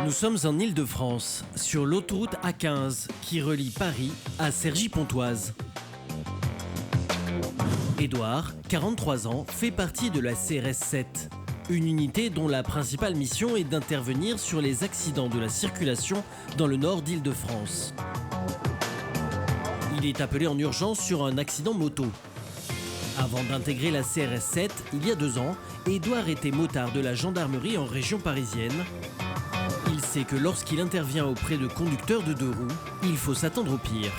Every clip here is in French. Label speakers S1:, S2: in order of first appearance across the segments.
S1: Nous sommes en Île-de-France, sur l'autoroute A15 qui relie Paris à Cergy-Pontoise. Édouard, 43 ans, fait partie de la CRS 7, une unité dont la principale mission est d'intervenir sur les accidents de la circulation dans le nord d'Île-de-France. Il est appelé en urgence sur un accident moto. Avant d'intégrer la CRS 7, il y a 2 ans, Édouard était motard de la gendarmerie en région parisienne. Il sait que lorsqu'il intervient auprès de conducteurs de 2 roues, il faut s'attendre au pire.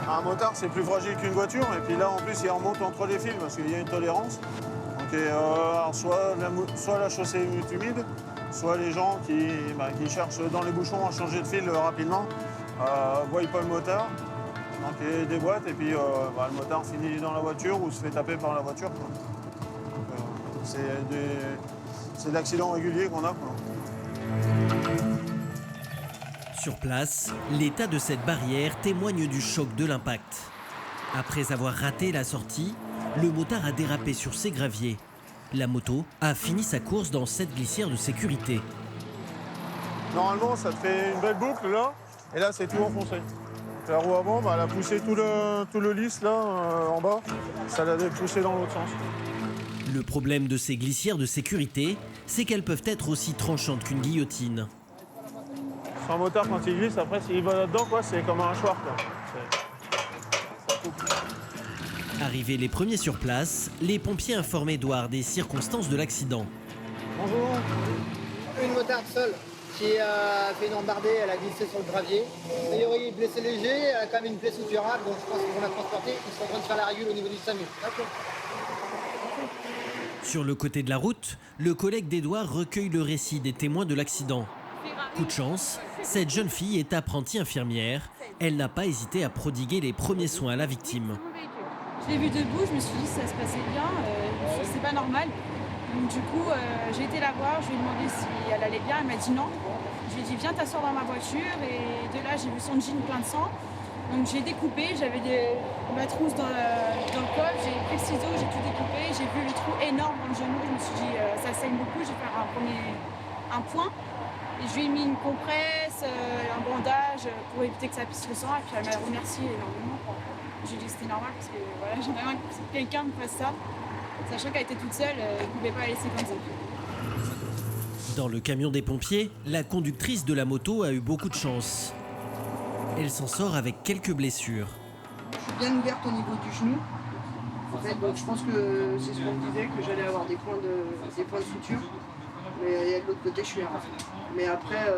S2: Un motard, c'est plus fragile qu'une voiture, et puis là, en plus, il remonte entre les fils parce qu'il y a une tolérance. Donc, alors, soit la chaussée est humide, soit les gens qui cherchent dans les bouchons à changer de fil rapidement, voient pas le motard, donc il déboîte, et puis le motard finit dans la voiture ou se fait taper par la voiture. C'est l'accident régulier qu'on a, quoi.
S1: Sur place, l'état de cette barrière témoigne du choc de l'impact. Après avoir raté la sortie, le motard a dérapé sur ses graviers. La moto a fini sa course dans cette glissière de sécurité.
S2: Normalement, ça te fait une belle boucle là, et là c'est tout enfoncé. La roue avant, elle a poussé tout le lisse là, en bas, ça l'a poussé dans l'autre sens.
S1: Le problème de ces glissières de sécurité, c'est qu'elles peuvent être aussi tranchantes qu'une guillotine.
S2: Sur un motard, quand il glisse, après s'il va là-dedans, c'est comme un choir.
S1: Arrivés les premiers sur place, les pompiers informent Édouard des circonstances de l'accident.
S2: Bonjour.
S3: Une motarde seule qui a fait une embardée, elle a glissé sur le gravier. A priori, blessé léger, elle a quand même une plaie suturable, donc je pense qu'ils vont la transporter. Ils sont en train de faire la régule au niveau du SAMU. D'accord.
S1: Sur le côté de la route, le collègue d'Édouard recueille le récit des témoins de l'accident. Coup de chance, cette jeune fille est apprentie infirmière. Elle n'a pas hésité à prodiguer les premiers soins à la victime.
S4: Je l'ai vue debout, je me suis dit que ça se passait bien, c'est pas normal. Donc du coup, j'ai été la voir, je lui ai demandé si elle allait bien, elle m'a dit non. Je lui ai dit viens t'asseoir dans ma voiture, et de là j'ai vu son jean plein de sang. Donc j'ai découpé, j'avais ma trousse dans le col, j'ai pris le ciseau, j'ai tout découpé, j'ai vu le trou énorme dans le genou, je me suis dit ça saigne beaucoup, je vais faire un point. Et je lui ai mis une compresse, un bandage pour éviter que ça pisse le sang, et puis elle m'a remercié énormément. J'ai dit que c'était normal parce que voilà, j'aimerais bien que quelqu'un me fasse ça, sachant qu'elle était toute seule, elle ne pouvait pas la laisser comme ça.
S1: Dans le camion des pompiers, la conductrice de la moto a eu beaucoup de chance. Elle s'en sort avec quelques blessures.
S5: Je suis bien ouverte au niveau du genou. En fait, donc je pense que c'est ce qu'on me disait, que j'allais avoir des points de suture. Mais de l'autre côté, je suis là. Mais après,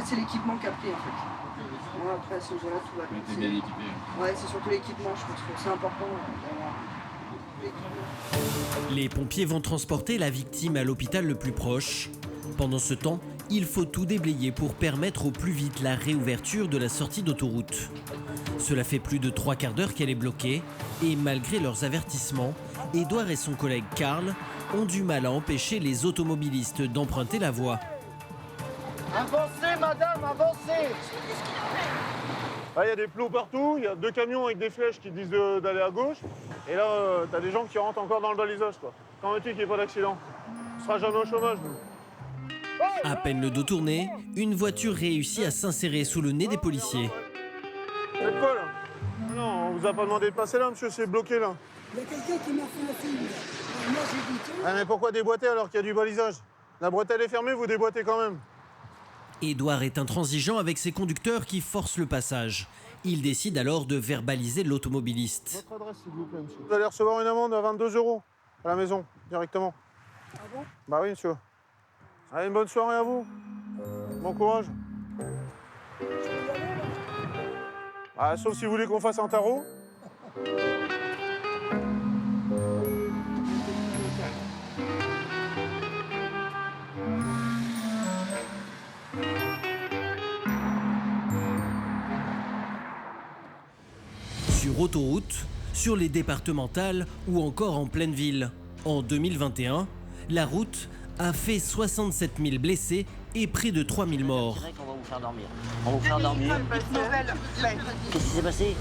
S5: c'est l'équipement qui a pris en fait. Moi, après, à ce jour-là, tout va bien.
S6: T'es bien équipé.
S5: Ouais, c'est surtout l'équipement, je pense que c'est important d'avoir l'équipement.
S1: Les pompiers vont transporter la victime à l'hôpital le plus proche. Pendant ce temps, il faut tout déblayer pour permettre au plus vite la réouverture de la sortie d'autoroute. Cela fait plus de 3/4 d'heure qu'elle est bloquée et malgré leurs avertissements, Édouard et son collègue Karl ont du mal à empêcher les automobilistes d'emprunter la voie.
S2: Avancez madame, avancez. Là il y a des plots partout, il y a 2 camions avec des flèches qui disent d'aller à gauche. Et là t'as des gens qui rentrent encore dans le balisage quoi. Quand veux-tu qu'il n'y ait pas d'accident? On sera jamais au chômage nous.
S1: À peine le dos tourné, une voiture réussit à s'insérer sous le nez des policiers.
S2: Faites quoi là? Non, on vous a pas demandé de passer là monsieur, c'est bloqué là.
S7: Il y a quelqu'un qui m'a fait un film. Alors moi j'ai dit tiens.
S2: Ah, mais pourquoi déboîter alors qu'il y a du balisage? La bretelle est fermée, vous déboîtez quand même.
S1: Édouard est intransigeant avec ses conducteurs qui forcent le passage. Il décide alors de verbaliser l'automobiliste.
S2: Votre adresse s'il vous plaît monsieur. Vous allez recevoir une amende à 22 € à la maison, directement.
S7: Ah bon?
S2: Bah oui monsieur. Allez, une bonne soirée à vous. Bon courage. Ah, sauf si vous voulez qu'on fasse un tarot.
S1: Sur autoroute, sur les départementales ou encore en pleine ville. En 2021, la route a fait 67 000 blessés et près de 3 000 morts.
S8: On va vous faire dormir. On va vous faire dormir. Qu'est-ce qui s'est passé?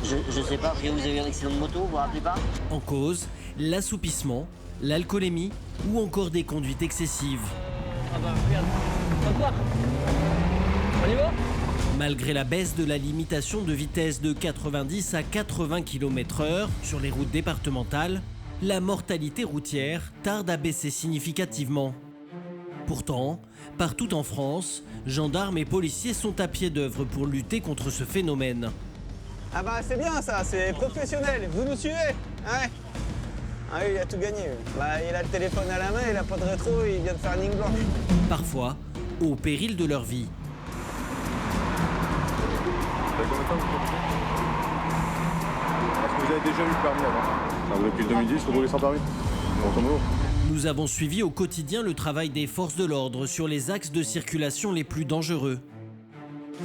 S8: Je sais pas, vous avez eu un accident de moto, vous vous rappelez pas?
S1: En cause, l'assoupissement, l'alcoolémie ou encore des conduites excessives.
S8: Ah bah regarde, on va voir. On y va?
S1: Malgré la baisse de la limitation de vitesse de 90 à 80 km/h sur les routes départementales, la mortalité routière tarde à baisser significativement. Pourtant, partout en France, gendarmes et policiers sont à pied d'œuvre pour lutter contre ce phénomène.
S6: Ah bah c'est bien ça, c'est professionnel, vous nous suivez? Ouais. Ah oui, il a tout gagné. Bah, il a le téléphone à la main, il a pas de rétro, il vient de faire une ligne blanche.
S1: Parfois, au péril de leur vie.
S9: Est-ce que vous avez déjà eu le permis avant? Depuis 2010, vous roulez sans permis?
S1: Nous avons suivi au quotidien le travail des forces de l'ordre sur les axes de circulation les plus dangereux.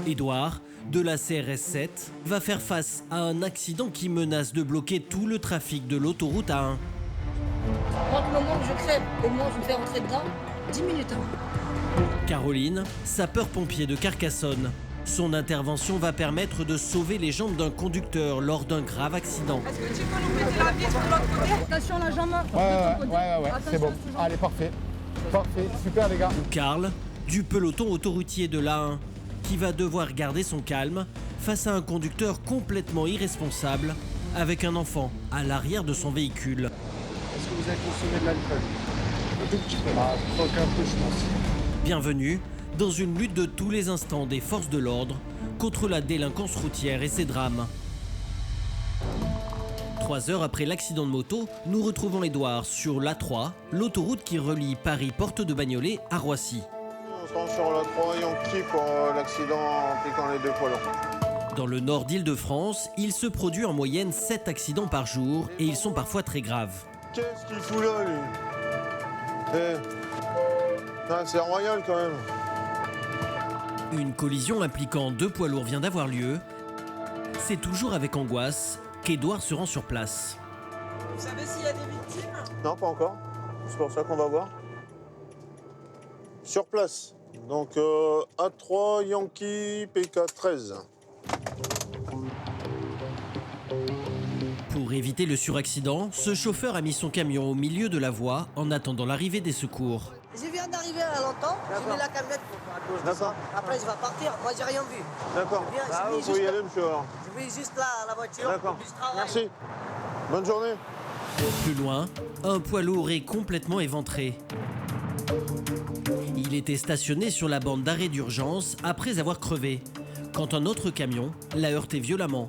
S1: Édouard, de la CRS 7, va faire face à un accident qui menace de bloquer tout le trafic de l'autoroute A1.
S10: Moi, du moment où je crève et moi je me fais rentrer dedans, 10 minutes.
S1: Caroline, sapeur-pompier de Carcassonne. Son intervention va permettre de sauver les jambes d'un conducteur lors d'un grave accident.
S4: Est-ce que tu peux nous mettre la vitre de l'autre côté? Attention la jambe.
S9: Ouais, c'est bon. Allez, parfait. Parfait, super les gars.
S1: Ou Karl, du peloton autoroutier de l'A1, qui va devoir garder son calme face à un conducteur complètement irresponsable avec un enfant à l'arrière de son véhicule.
S9: Est-ce que vous avez consommé de l'alcool? Un tout petit peu. Ah, un peu, je pense.
S1: Bienvenue dans une lutte de tous les instants des forces de l'ordre contre la délinquance routière et ses drames. 3 heures après l'accident de moto, nous retrouvons Édouard sur l'A3, l'autoroute qui relie Paris Porte de Bagnolet à Roissy.
S2: On se rend sur la 3 Yankee pour l'accident impliquant les deux poids lourds.
S1: Dans le nord d'Île-de-France, il se produit en moyenne 7 accidents par jour et ils sont parfois très graves.
S2: Qu'est-ce qu'il fout là, lui? C'est royal quand même.
S1: Une collision impliquant 2 poids lourds vient d'avoir lieu. C'est toujours avec angoisse qu'Édouard se rend sur place.
S10: Vous savez s'il y a des victimes?
S2: Non, pas encore. C'est pour ça qu'on va voir. Sur place. Donc A3 Yankee PK13.
S1: Pour éviter le suraccident, ce chauffeur a mis son camion au milieu de la voie en attendant l'arrivée des secours.
S10: Je viens d'arriver à longtemps, j'ai mis la camionnette à cause de ça. Après, je vais partir, moi j'ai rien vu.
S2: D'accord. Vous pouvez y aller, monsieur, alors.
S10: Je vais juste là, à la voiture.
S2: D'accord. Merci. Bonne journée.
S1: Plus loin, un poids lourd est complètement éventré. Il était stationné sur la bande d'arrêt d'urgence après avoir crevé, quand un autre camion l'a heurté violemment.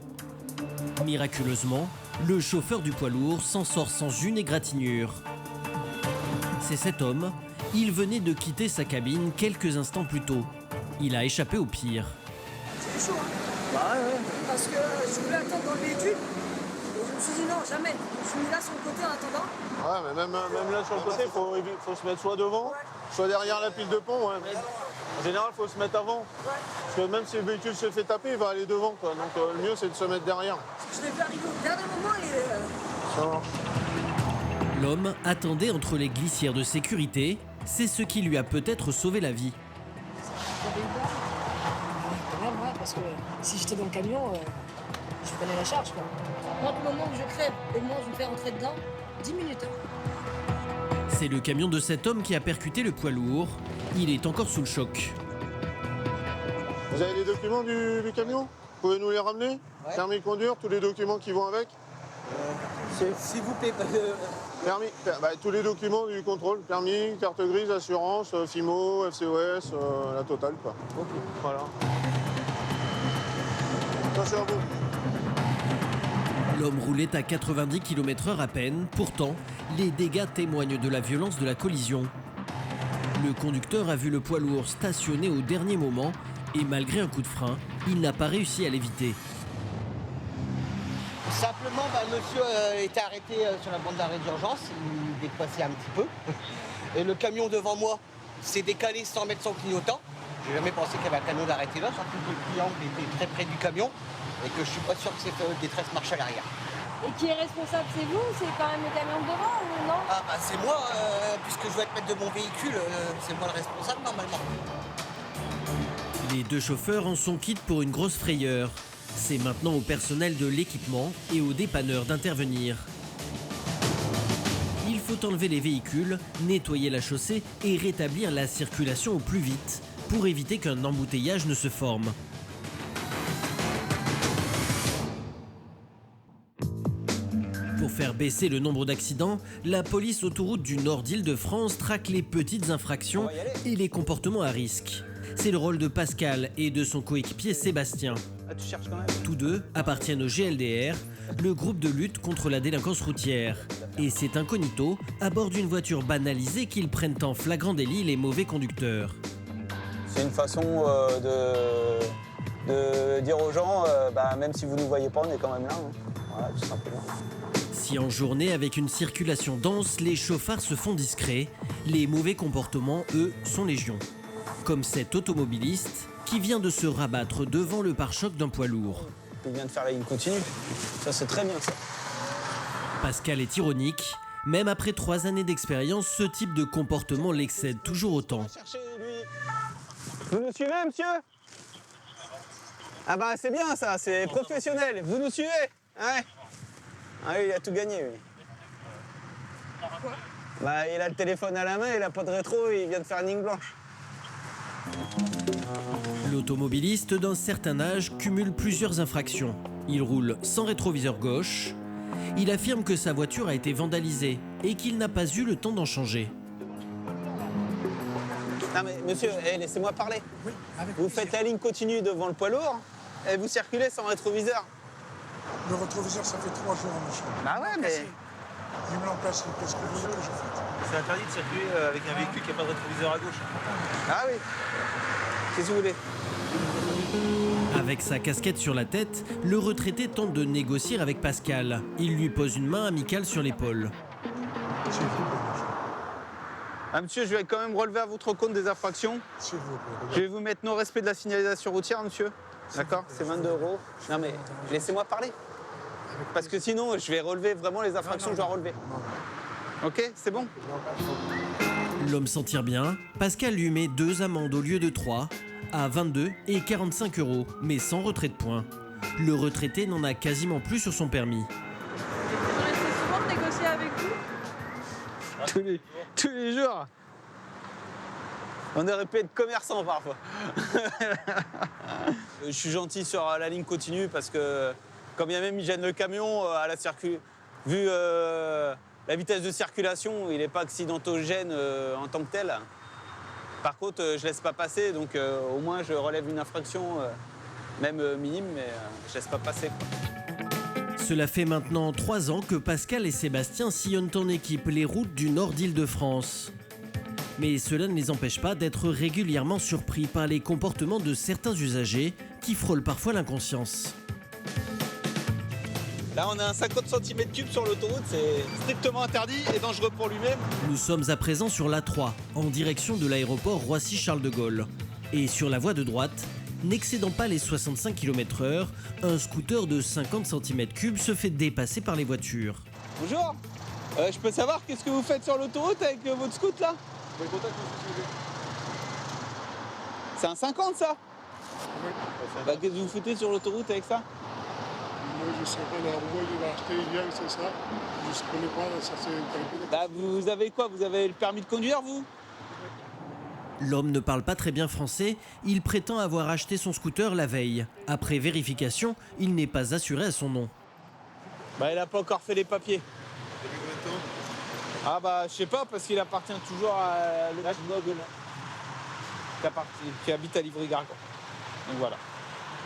S1: Miraculeusement, le chauffeur du poids lourd s'en sort sans une égratignure. C'est cet homme. Il venait de quitter sa cabine quelques instants plus tôt. Il a échappé au pire.
S10: C'est chaud, hein? Bah ouais. Parce que je voulais attendre dans le véhicule. Et je me suis dit non, jamais. Je suis mis là sur le côté en attendant.
S2: Ouais, mais même là sur le côté, faut se mettre soit devant, soit derrière la pile de pont. Ouais. En général, il faut se mettre avant. Parce que même si le véhicule se fait taper, il va aller devant, quoi. Donc le mieux, c'est de se mettre derrière.
S10: Je l'ai vu arriver au dernier moment et...
S2: Ça marche.
S1: L'homme attendait entre les glissières de sécurité. C'est ce qui lui a peut-être sauvé la vie.
S10: Quand même, ouais, parce que si j'étais dans le camion, je prenais la charge, quoi. Moi, du moment où je crève et moi je me fais rentrer dedans, 10 minutes.
S1: C'est le camion de cet homme qui a percuté le poids lourd. Il est encore sous le choc.
S2: Vous avez les documents du camion? Vous pouvez nous les ramener? Ouais. Permis de conduire, tous les documents qui vont avec?
S6: S'il vous plaît,
S2: Permis, tous les documents du contrôle, permis, carte grise, assurance, FIMO, FCOS, la totale, quoi. Ok. Voilà. Attention à vous.
S1: L'homme roulait à 90 km/h à peine. Pourtant, les dégâts témoignent de la violence de la collision. Le conducteur a vu le poids lourd stationner au dernier moment et malgré un coup de frein, il n'a pas réussi à l'éviter.
S11: Simplement, le monsieur était arrêté sur la bande d'arrêt d'urgence, il dépassait un petit peu. Et le camion devant moi s'est décalé sans mettre son clignotant. J'ai jamais pensé qu'il y avait un camion d'arrêté là, surtout que le client était très près du camion et que je suis pas sûr que cette détresse marche à l'arrière.
S4: Et qui est responsable, c'est vous? C'est quand même le camion de devant ou non?
S11: Ah bah c'est moi, puisque je dois être maître de mon véhicule, c'est moi le responsable normalement.
S1: Les deux chauffeurs en sont quittes pour une grosse frayeur. C'est maintenant au personnel de l'équipement et aux dépanneurs d'intervenir. Il faut faut enlever les véhicules, nettoyer la chaussée et rétablir la circulation au plus vite pour éviter qu'un embouteillage ne se forme. Pour faire baisser le nombre d'accidents, la police autoroute du Nord d'Île-de-France traque les petites infractions et les comportements à risque. C'est le rôle de Pascal et de son coéquipier Sébastien. Tous deux appartiennent au GLDR, le groupe de lutte contre la délinquance routière. Et c'est incognito, à bord d'une voiture banalisée, qu'ils prennent en flagrant délit les mauvais conducteurs.
S6: C'est une façon de dire aux gens, même si vous ne nous voyez pas, on est quand même là. Hein. Voilà, tout simplement.
S1: Si en journée, avec une circulation dense, les chauffards se font discrets, les mauvais comportements, eux, sont légion. Comme cet automobiliste qui vient de se rabattre devant le pare-choc d'un poids lourd.
S6: Il vient de faire la ligne continue. Ça, c'est très bien, ça.
S1: Pascal est ironique. Même après 3 années d'expérience, ce type de comportement l'excède toujours autant.
S6: Vous nous suivez, monsieur? Ah bah c'est bien ça, c'est professionnel. Vous nous suivez? Ouais. Ah oui, il a tout gagné, lui. Bah il a le téléphone à la main, il a pas de rétro, il vient de faire une ligne blanche.
S1: L'automobiliste d'un certain âge cumule plusieurs infractions. Il roule sans rétroviseur gauche. Il affirme que sa voiture a été vandalisée et qu'il n'a pas eu le temps d'en changer.
S6: Non mais monsieur, laissez-moi parler.
S7: Oui, avec
S6: vous
S7: plaisir.
S6: faites la ligne continue devant le poids lourd et vous circulez sans rétroviseur.
S7: Le rétroviseur, ça fait 3 jours, monsieur.
S6: Bah ouais, mais...
S7: Il me l'emplace, qu'est-ce que vous voulez que je fasse?
S9: C'est interdit de circuler avec un véhicule qui n'a pas de rétroviseur à gauche.
S6: Ah oui. Qu'est-ce que vous voulez?
S1: Avec sa casquette sur la tête, le retraité tente de négocier avec Pascal. Il lui pose une main amicale sur l'épaule.
S7: S'il vous plaît, monsieur.
S6: Ah monsieur, je vais quand même relever à votre compte des infractions.
S7: S'il vous plaît.
S6: Je vais vous mettre non-respect de la signalisation routière, monsieur. D'accord? C'est 22 €. Non mais laissez-moi parler. Parce que sinon, je vais relever vraiment les infractions que je dois relever. Ok, c'est bon?
S1: L'homme s'en tire bien. Pascal lui met 2 amendes au lieu de 3, à 22 et 45 €, mais sans retrait de points. Le retraité n'en a quasiment plus sur son permis.
S4: Vous restez souvent de négocier avec vous?
S6: Tous les jours. On aurait pu être commerçant parfois. Je suis gentil sur la ligne continue parce que quand bien même il gêne le camion à la vu la vitesse de circulation, il n'est pas accidentogène en tant que tel. Par contre, je laisse pas passer, donc au moins je relève une infraction, même minime, mais je laisse pas passer, quoi.
S1: Cela fait maintenant 3 ans que Pascal et Sébastien sillonnent en équipe les routes du nord d'Île-de-France. Mais cela ne les empêche pas d'être régulièrement surpris par les comportements de certains usagers qui frôlent parfois l'inconscience.
S6: Là, on a un 50 cm3 sur l'autoroute, c'est strictement interdit et dangereux pour lui-même.
S1: Nous sommes à présent sur l'A3, en direction de l'aéroport Roissy-Charles de Gaulle. Et sur la voie de droite, n'excédant pas les 65 km/h, un scooter de 50 cm3 se fait dépasser par les voitures.
S6: Bonjour, je peux savoir qu'est-ce que vous faites sur l'autoroute avec votre scoot là? C'est un 50 ça?
S7: Oui.
S6: Bah, qu'est-ce que vous foutez sur l'autoroute avec ça?
S7: Moi, je sais pas, la voie, il a acheté hier, c'est ça. Je ne connais pas, ça c'est interdit.
S6: Bah, vous avez quoi? Vous avez le permis de conduire, vous?
S1: L'homme ne parle pas très bien français, il prétend avoir acheté son scooter la veille. Après vérification, il n'est pas assuré à son nom.
S6: Bah, il n'a pas encore fait les papiers. Ah bah, je sais pas, parce qu'il appartient toujours à l'Hexagone, qui habite à Livry-Gargan. Donc voilà.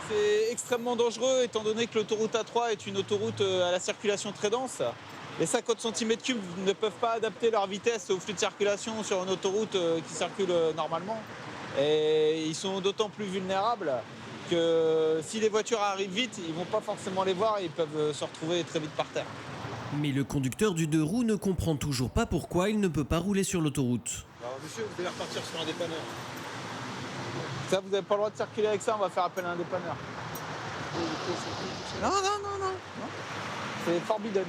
S6: C'est extrêmement dangereux, étant donné que l'autoroute A3 est une autoroute à la circulation très dense. Les 50 cm3 ne peuvent pas adapter leur vitesse au flux de circulation sur une autoroute qui circule normalement. Et ils sont d'autant plus vulnérables que si les voitures arrivent vite, ils ne vont pas forcément les voir et ils peuvent se retrouver très vite par terre.
S1: Mais le conducteur du 2 roues ne comprend toujours pas pourquoi il ne peut pas rouler sur l'autoroute.
S9: Alors monsieur, vous devez repartir sur un dépanneur.
S6: Ça, vous n'avez pas le droit de circuler avec ça, on va faire appel à un dépanneur. Non. C'est forbidden.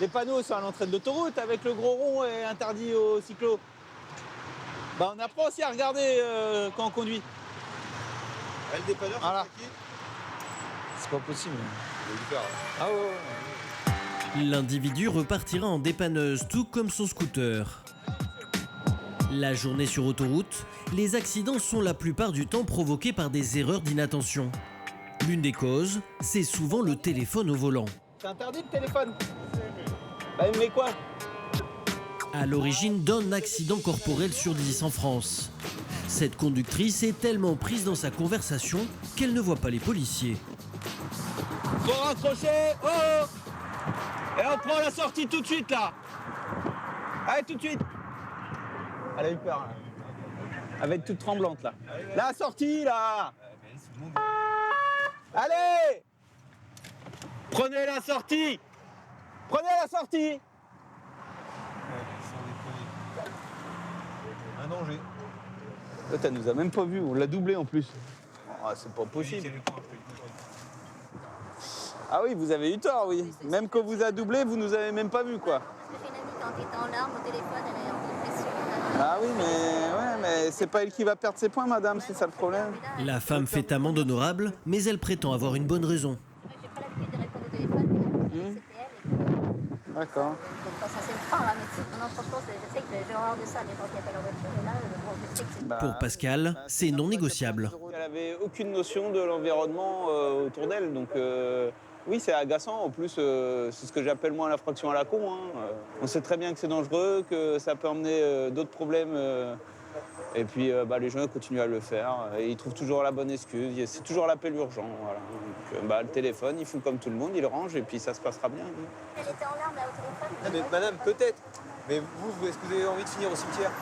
S6: Les panneaux sont à l'entrée de l'autoroute avec le gros rond et interdit aux cyclos. Bah, on apprend aussi à regarder quand on conduit.
S9: Ah, le dépanneur,
S6: voilà.
S9: c'est qui?
S6: C'est pas possible.
S9: Vous allez le faire.
S6: Ah ouais.
S1: L'individu repartira en dépanneuse, tout comme son scooter. La journée sur autoroute, les accidents sont la plupart du temps provoqués par des erreurs d'inattention. L'une des causes, c'est souvent le téléphone au volant.
S6: C'est interdit le téléphone. Bah, mais quoi?
S1: À l'origine d'un accident corporel sur 10 en France. Cette conductrice est tellement prise dans sa conversation qu'elle ne voit pas les policiers.
S6: Faut raccrocher. Oh! Et on prend la sortie tout de suite là. Allez, tout de suite. Elle a eu peur. Là. Elle va être toute tremblante là. La sortie là. Allez! Prenez la sortie. Prenez la sortie.
S9: Un danger.
S6: Elle nous a même pas vu, on l'a doublé en plus. Oh, c'est pas possible. Ah oui, vous avez eu tort, oui. Même quand vous a doublé, vous nous avez même pas vu, quoi.
S12: Quand tu es en larmes au téléphone, elle est en dépression.
S6: Ah oui, mais c'est pas elle qui va perdre ses points, madame, c'est ça le problème.
S1: La femme fait amende honorable, mais elle prétend avoir une bonne raison.
S12: J'ai pas l'habitude de répondre au téléphone, c'était elle.
S6: D'accord.
S12: Donc pas censé le faire là, mais non, franchement, je sais que j'ai horreur de ça, les gens qui appellent en voiture, et là, bon, je sais que c'est...
S1: Pour Pascal, c'est non négociable.
S6: Elle avait aucune notion de l'environnement autour d'elle, donc oui, c'est agaçant. En plus, c'est ce que j'appelle moi l'infraction à la con. Hein. On sait très bien que c'est dangereux, que ça peut emmener d'autres problèmes. Et puis les gens continuent à le faire. Et ils trouvent toujours la bonne excuse. C'est toujours l'appel urgent. Voilà. Donc, le téléphone, ils font comme tout le monde, ils le rangent et puis ça se passera bien.
S12: Elle était en larmes là au téléphone.
S9: Non mais madame, peut-être. Mais vous, est-ce que vous avez envie de finir au cimetière?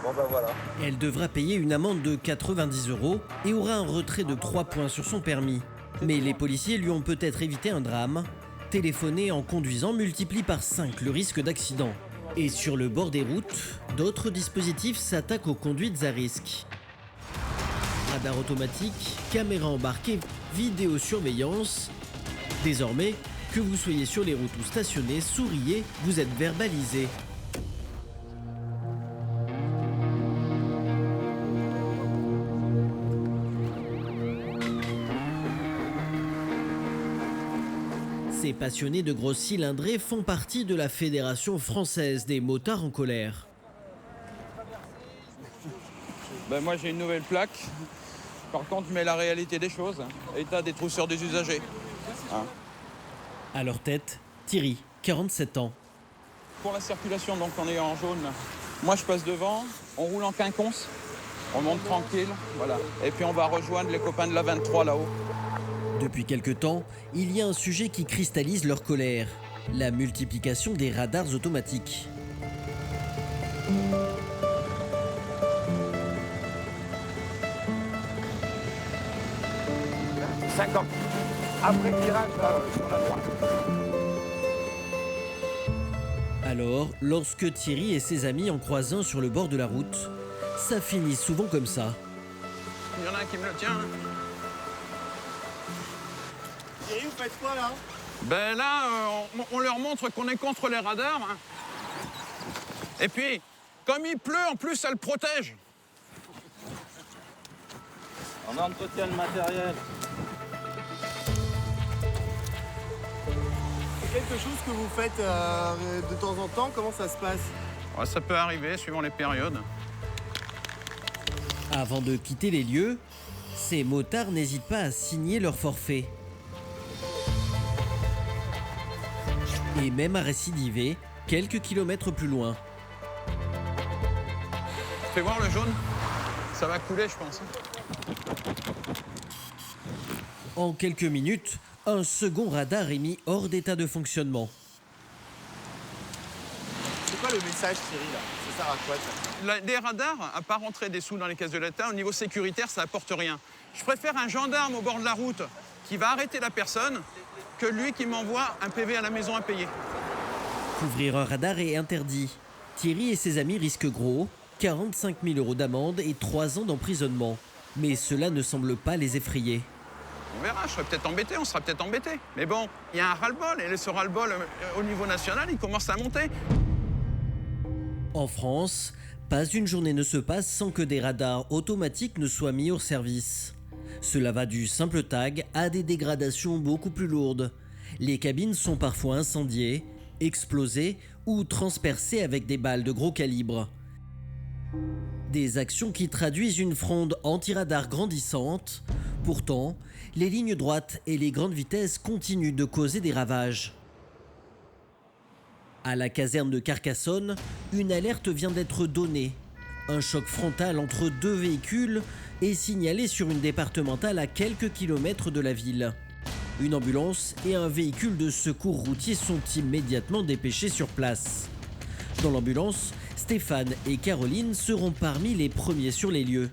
S9: Bon bah voilà.
S1: Elle devra payer une amende de 90 € et aura un retrait de 3 points sur son permis. Mais les policiers lui ont peut-être évité un drame. Téléphoner en conduisant multiplie par 5 le risque d'accident. Et sur le bord des routes, d'autres dispositifs s'attaquent aux conduites à risque. Radar automatique, caméra embarquée, vidéosurveillance. Désormais, que vous soyez sur les routes ou stationnés, souriez, vous êtes verbalisé. Ces passionnés de grosses cylindrées font partie de la Fédération française des motards en colère.
S13: Moi j'ai une nouvelle plaque. Par contre, je mets la réalité des choses. État des trousseurs des usagers. Hein.
S1: À leur tête, Thierry, 47 ans.
S13: Pour la circulation, donc on est en jaune. Moi je passe devant, on roule en quinconce, on monte tranquille, voilà. Et puis on va rejoindre les copains de la 23 là-haut.
S1: Depuis quelque temps, il y a un sujet qui cristallise leur colère, la multiplication des radars automatiques.
S9: « 50. Après le virage, là, sur la droite. »
S1: Alors, lorsque Thierry et ses amis en croisent un sur le bord de la route, ça finit souvent comme ça.
S13: Il y en a un qui me le tient.
S2: Thierry, vous faites quoi là?
S13: Ben là, on leur montre qu'on est contre les radars. Hein. Et puis, comme il pleut, en plus, ça le protège.
S9: On entretient le matériel.
S14: C'est quelque chose que vous faites de temps en temps, comment ça se passe?
S13: Ouais, ça peut arriver, suivant les périodes.
S1: Avant de quitter les lieux, ces motards n'hésitent pas à signer leur forfait. Et même à récidiver quelques kilomètres plus loin.
S13: Fais voir le jaune. Ça va couler, je pense.
S1: En quelques minutes, un second radar est mis hors d'état de fonctionnement.
S14: C'est quoi le message, Thierry, là? Ça sert à quoi, ça?
S13: Des radars, à part rentrer des sous dans les caisses de l'État, au niveau sécuritaire, ça apporte rien. Je préfère un gendarme au bord de la route qui va arrêter la personne que lui qui m'envoie un PV à la maison à payer.
S1: Couvrir un radar est interdit. Thierry et ses amis risquent gros, 45 000 € d'amende et 3 ans d'emprisonnement. Mais cela ne semble pas les effrayer.
S13: On verra, je serai peut-être embêté, on sera peut-être embêté. Mais bon, il y a un ras-le-bol, et ce ras-le-bol, au niveau national, il commence à monter.
S1: En France, pas une journée ne se passe sans que des radars automatiques ne soient mis hors service. Cela va du simple tag à des dégradations beaucoup plus lourdes. Les cabines sont parfois incendiées, explosées ou transpercées avec des balles de gros calibre. Des actions qui traduisent une fronde anti-radar grandissante. Pourtant, les lignes droites et les grandes vitesses continuent de causer des ravages. À la caserne de Carcassonne, une alerte vient d'être donnée. Un choc frontal entre deux véhicules est signalé sur une départementale à quelques kilomètres de la ville. Une ambulance et un véhicule de secours routier sont immédiatement dépêchés sur place. Dans l'ambulance, Stéphane et Caroline seront parmi les premiers sur les lieux.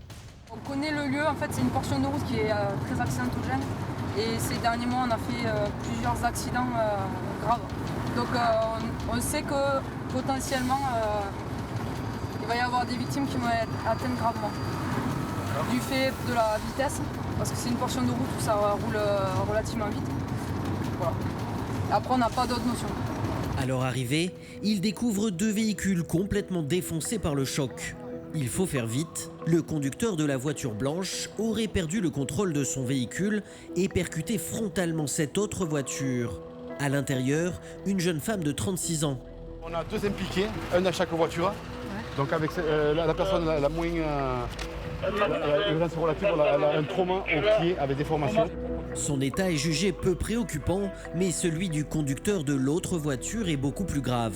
S15: On connaît le lieu, en fait c'est une portion de route qui est très accidentogène et ces derniers mois on a fait plusieurs accidents graves. Donc on sait que potentiellement il va y avoir des victimes qui vont être atteintes gravement du fait de la vitesse, parce que c'est une portion de route où ça roule relativement vite. Voilà. Après on n'a pas d'autres notions.
S1: À leur arrivée, ils découvrent deux véhicules complètement défoncés par le choc. Il faut faire vite. Le conducteur de la voiture blanche aurait perdu le contrôle de son véhicule et percuté frontalement cette autre voiture. À l'intérieur, une jeune femme de 36 ans.
S9: On a deux impliqués, un à chaque voiture. Ouais. Donc avec la personne la moins relative, elle a un trauma au pied avec des formations.
S1: Son état est jugé peu préoccupant, mais celui du conducteur de l'autre voiture est beaucoup plus grave.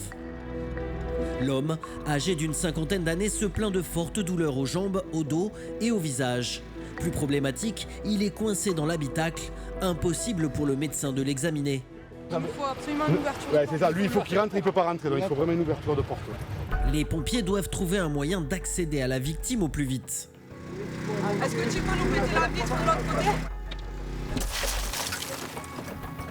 S1: L'homme, âgé d'une cinquantaine d'années, se plaint de fortes douleurs aux jambes, au dos et au visage. Plus problématique, il est coincé dans l'habitacle, impossible pour le médecin de l'examiner.
S15: Il faut absolument une ouverture.
S9: Ouais, c'est ça, lui il faut qu'il rentre, il ne peut pas rentrer, donc il faut vraiment une ouverture de porte.
S1: Les pompiers doivent trouver un moyen d'accéder à la victime au plus vite.
S15: Est-ce que tu peux nous péter la vitre de l'autre côté ?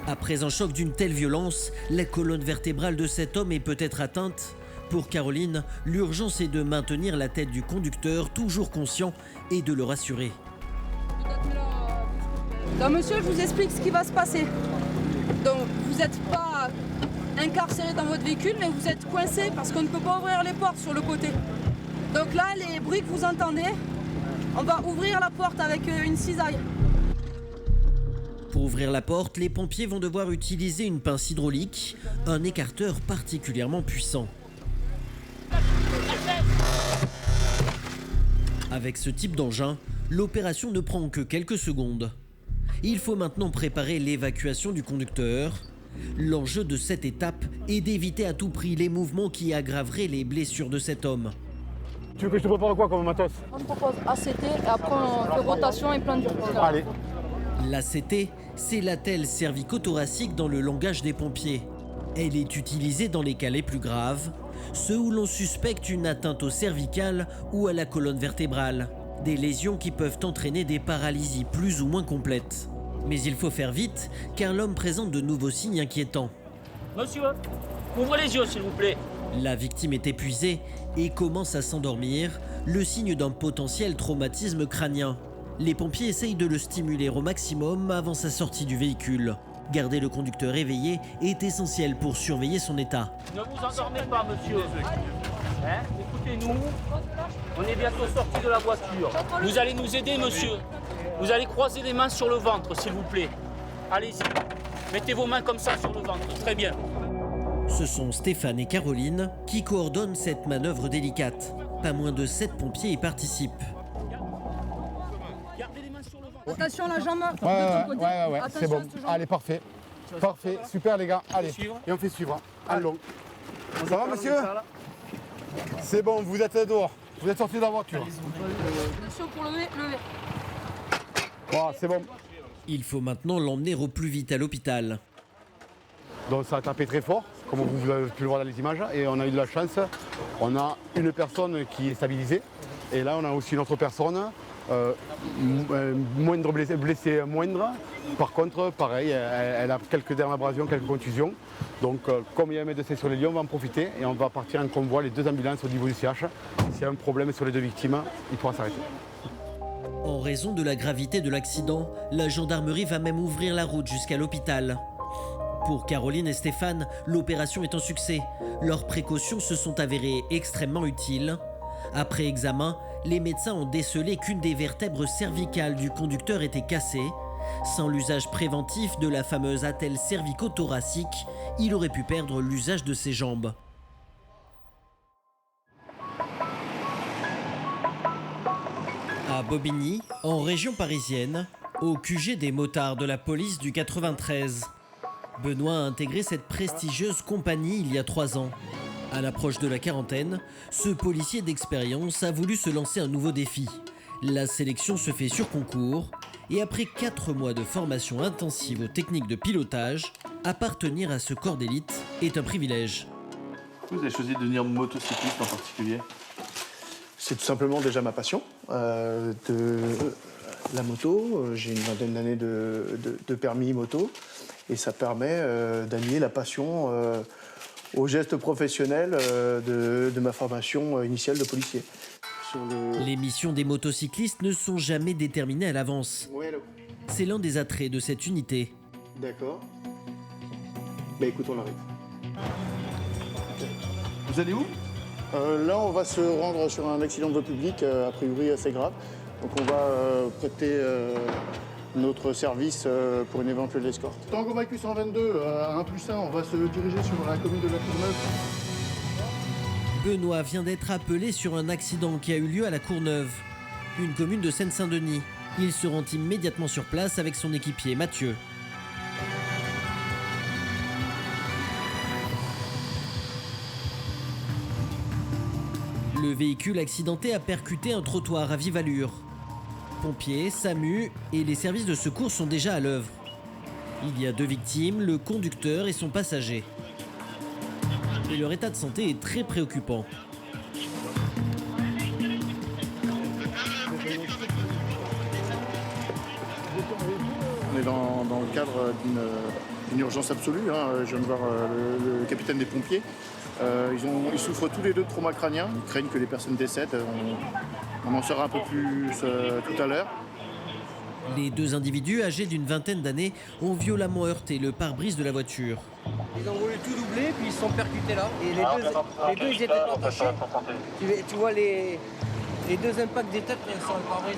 S1: Après un choc d'une telle violence, la colonne vertébrale de cet homme est peut-être atteinte. Pour Caroline, l'urgence est de maintenir la tête du conducteur toujours conscient et de le rassurer.
S15: Donc monsieur, je vous explique ce qui va se passer. Donc vous n'êtes pas incarcéré dans votre véhicule, mais vous êtes coincé parce qu'on ne peut pas ouvrir les portes sur le côté. Donc là, les bruits que vous entendez, on va ouvrir la porte avec une cisaille.
S1: Pour ouvrir la porte, les pompiers vont devoir utiliser une pince hydraulique, un écarteur particulièrement puissant. Avec ce type d'engin, l'opération ne prend que quelques secondes. Il faut maintenant préparer l'évacuation du conducteur. L'enjeu de cette étape est d'éviter à tout prix les mouvements qui aggraveraient les blessures de cet homme.
S9: Tu veux que je te prépare quoi comme matos?
S15: On propose ACT et après on fait rotation et plein de trucs.
S9: Allez.
S1: L'ACT, c'est l'attelle cervico-thoracique dans le langage des pompiers. Elle est utilisée dans les cas les plus graves, ceux où l'on suspecte une atteinte au cervical ou à la colonne vertébrale. Des lésions qui peuvent entraîner des paralysies plus ou moins complètes. Mais il faut faire vite, car l'homme présente de nouveaux signes inquiétants.
S16: Monsieur, ouvrez les yeux s'il vous plaît.
S1: La victime est épuisée et commence à s'endormir, le signe d'un potentiel traumatisme crânien. Les pompiers essayent de le stimuler au maximum avant sa sortie du véhicule. Garder le conducteur éveillé est essentiel pour surveiller son état.
S16: Ne vous endormez pas, monsieur. Écoutez-nous, on est bientôt sorti de la voiture. Vous allez nous aider, monsieur. Vous allez croiser les mains sur le ventre, s'il vous plaît. Allez-y, mettez vos mains comme ça sur le ventre, très bien.
S1: Ce sont Stéphane et Caroline qui coordonnent cette manœuvre délicate. Pas moins de 7 pompiers y participent.
S15: Attention la jambe.
S9: Ouais, c'est bon. Allez, parfait. Parfait, super les gars. Allez, et on fait suivre. Allons. Ça va monsieur? C'est bon, vous êtes dehors. Vous êtes sortis de la voiture.
S15: Attention pour lever.
S9: Oh, c'est bon.
S1: Il faut maintenant l'emmener au plus vite à l'hôpital.
S9: Donc ça a tapé très fort, comme vous avez pu le voir dans les images. Et on a eu de la chance. On a une personne qui est stabilisée. Et là, on a aussi une autre personne. Blessée moindre. Par contre, pareil, elle a quelques dermabrasions, quelques contusions. Donc, comme il y a un médecin sur les lieux, on va en profiter et on va partir en convoi les deux ambulances au niveau du CH. S'il y a un problème sur les deux victimes, il pourra s'arrêter.
S1: En raison de la gravité de l'accident, la gendarmerie va même ouvrir la route jusqu'à l'hôpital. Pour Caroline et Stéphane, l'opération est un succès. Leurs précautions se sont avérées extrêmement utiles. Après examen, les médecins ont décelé qu'une des vertèbres cervicales du conducteur était cassée. Sans l'usage préventif de la fameuse attelle cervico-thoracique, il aurait pu perdre l'usage de ses jambes. À Bobigny, en région parisienne, au QG des motards de la police du 93. Benoît a intégré cette prestigieuse compagnie il y a 3 ans. À l'approche de la quarantaine, ce policier d'expérience a voulu se lancer un nouveau défi. La sélection se fait sur concours et après 4 mois de formation intensive aux techniques de pilotage, appartenir à ce corps d'élite est un privilège.
S17: Vous avez choisi de devenir motocycliste en particulier? C'est tout simplement déjà ma passion de la moto. J'ai une vingtaine d'années de permis moto et ça permet d'allier la passion au geste professionnel de ma formation initiale de policier.
S1: Les missions des motocyclistes ne sont jamais déterminées à l'avance. C'est l'un des attraits de cette unité.
S17: D'accord. Bah écoute, on arrive. Vous allez où? Là, on va se rendre sur un accident de voie publique, a priori assez grave. Donc on va prêter notre service pour une éventuelle escorte. Tango Macu 122, à 1+1, on va se diriger sur la commune de la Courneuve.
S1: Benoît vient d'être appelé sur un accident qui a eu lieu à la Courneuve, une commune de Seine-Saint-Denis. Il se rend immédiatement sur place avec son équipier Mathieu. Le véhicule accidenté a percuté un trottoir à vive allure. Pompiers, SAMU et les services de secours sont déjà à l'œuvre. Il y a 2 victimes, le conducteur et son passager. Et leur état de santé est très préoccupant.
S17: On est dans le cadre d'une urgence absolue. Je viens de voir le capitaine des pompiers. Ils souffrent tous les 2 de trauma crânien. Ils craignent que les personnes décèdent. On en saura un peu plus tout à l'heure.
S1: Les 2 individus âgés d'une vingtaine d'années ont violemment heurté le pare-brise de la voiture.
S11: Ils ont voulu tout doubler, puis ils se sont percutés là. Et les deux ils étaient pas touchés. Tu vois les 2 impacts des têtes sur le pare-brise.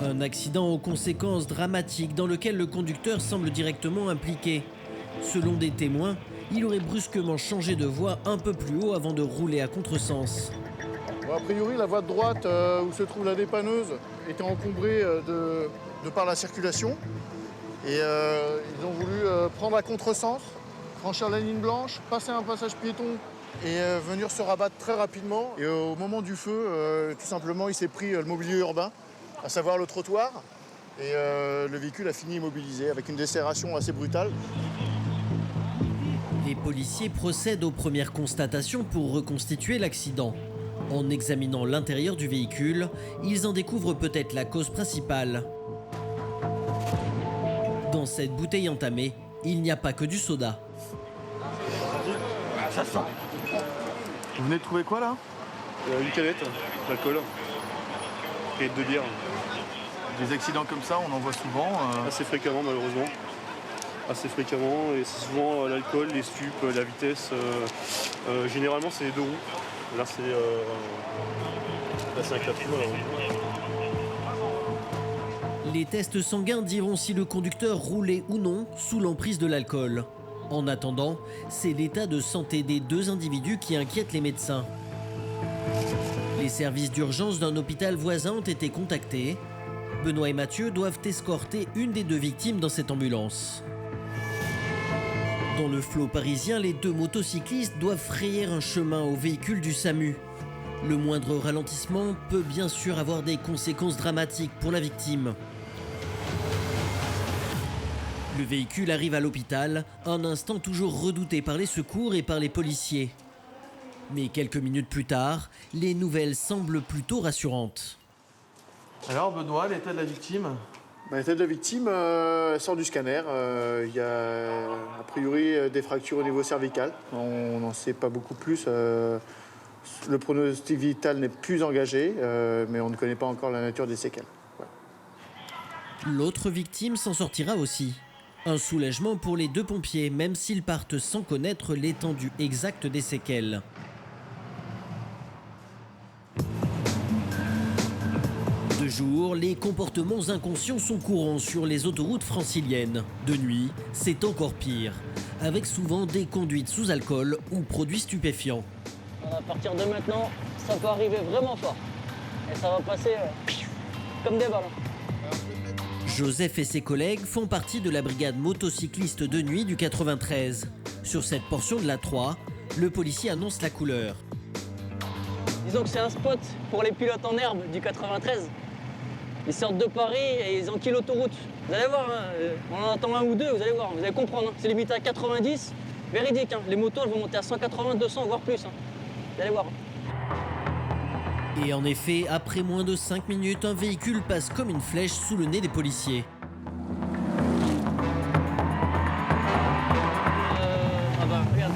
S1: Un accident aux conséquences dramatiques dans lequel le conducteur semble directement impliqué. Selon des témoins, il aurait brusquement changé de voie un peu plus haut avant de rouler à contresens.
S17: Bon, a priori, la voie de droite où se trouve la dépanneuse était encombrée de par la circulation. Et ils ont voulu prendre à contresens, franchir la ligne blanche, passer un passage piéton et venir se rabattre très rapidement. Et au moment du feu, tout simplement, il s'est pris le mobilier urbain, à savoir le trottoir. Et le véhicule a fini immobilisé avec une décélération assez brutale.
S1: Les policiers procèdent aux premières constatations pour reconstituer l'accident. En examinant l'intérieur du véhicule, ils en découvrent peut-être la cause principale. Dans cette bouteille entamée, il n'y a pas que du soda.
S17: Ça sent. Vous venez de trouver quoi là?
S18: Une canette d'alcool et de bière.
S17: Des accidents comme ça, on en voit souvent.
S18: Assez fréquemment malheureusement. Assez fréquemment et c'est souvent l'alcool, les stupes, la vitesse. Généralement c'est les 2 roues. Là c'est un 4 roues.
S1: Les tests sanguins diront si le conducteur roulait ou non sous l'emprise de l'alcool. En attendant, c'est l'état de santé des 2 individus qui inquiète les médecins. Les services d'urgence d'un hôpital voisin ont été contactés. Benoît et Mathieu doivent escorter une des 2 victimes dans cette ambulance. Dans le flot parisien, les 2 motocyclistes doivent frayer un chemin au véhicule du SAMU. Le moindre ralentissement peut bien sûr avoir des conséquences dramatiques pour la victime. Le véhicule arrive à l'hôpital, un instant toujours redouté par les secours et par les policiers. Mais quelques minutes plus tard, les nouvelles semblent plutôt rassurantes.
S17: Alors Benoît, l'état de la victime? L'état de la victime, elle sort du scanner. Il y a a priori des fractures au niveau cervical. On n'en sait pas beaucoup plus. Le pronostic vital n'est plus engagé, mais on ne connaît pas encore la nature des séquelles. Ouais.
S1: L'autre victime s'en sortira aussi. Un soulagement pour les 2 pompiers, même s'ils partent sans connaître l'étendue exacte des séquelles. De jour, les comportements inconscients sont courants sur les autoroutes franciliennes. De nuit, c'est encore pire, avec souvent des conduites sous alcool ou produits stupéfiants.
S19: À partir de maintenant, ça peut arriver vraiment fort. Et ça va passer comme des balles.
S1: Joseph et ses collègues font partie de la brigade motocycliste de nuit du 93. Sur cette portion de la 3, le policier annonce la couleur.
S19: Disons que c'est un spot pour les pilotes en herbe du 93. Ils sortent de Paris et ils enquillent l'autoroute. Vous allez voir, hein, on en attend un ou deux, vous allez voir, vous allez comprendre. Hein. C'est limité à 90, véridique. Hein. Les motos elles vont monter à 180, 200, voire plus. Hein. Vous allez voir.
S1: Et en effet, après moins de 5 minutes, un véhicule passe comme une flèche sous le nez des policiers.
S19: Ah bah regarde,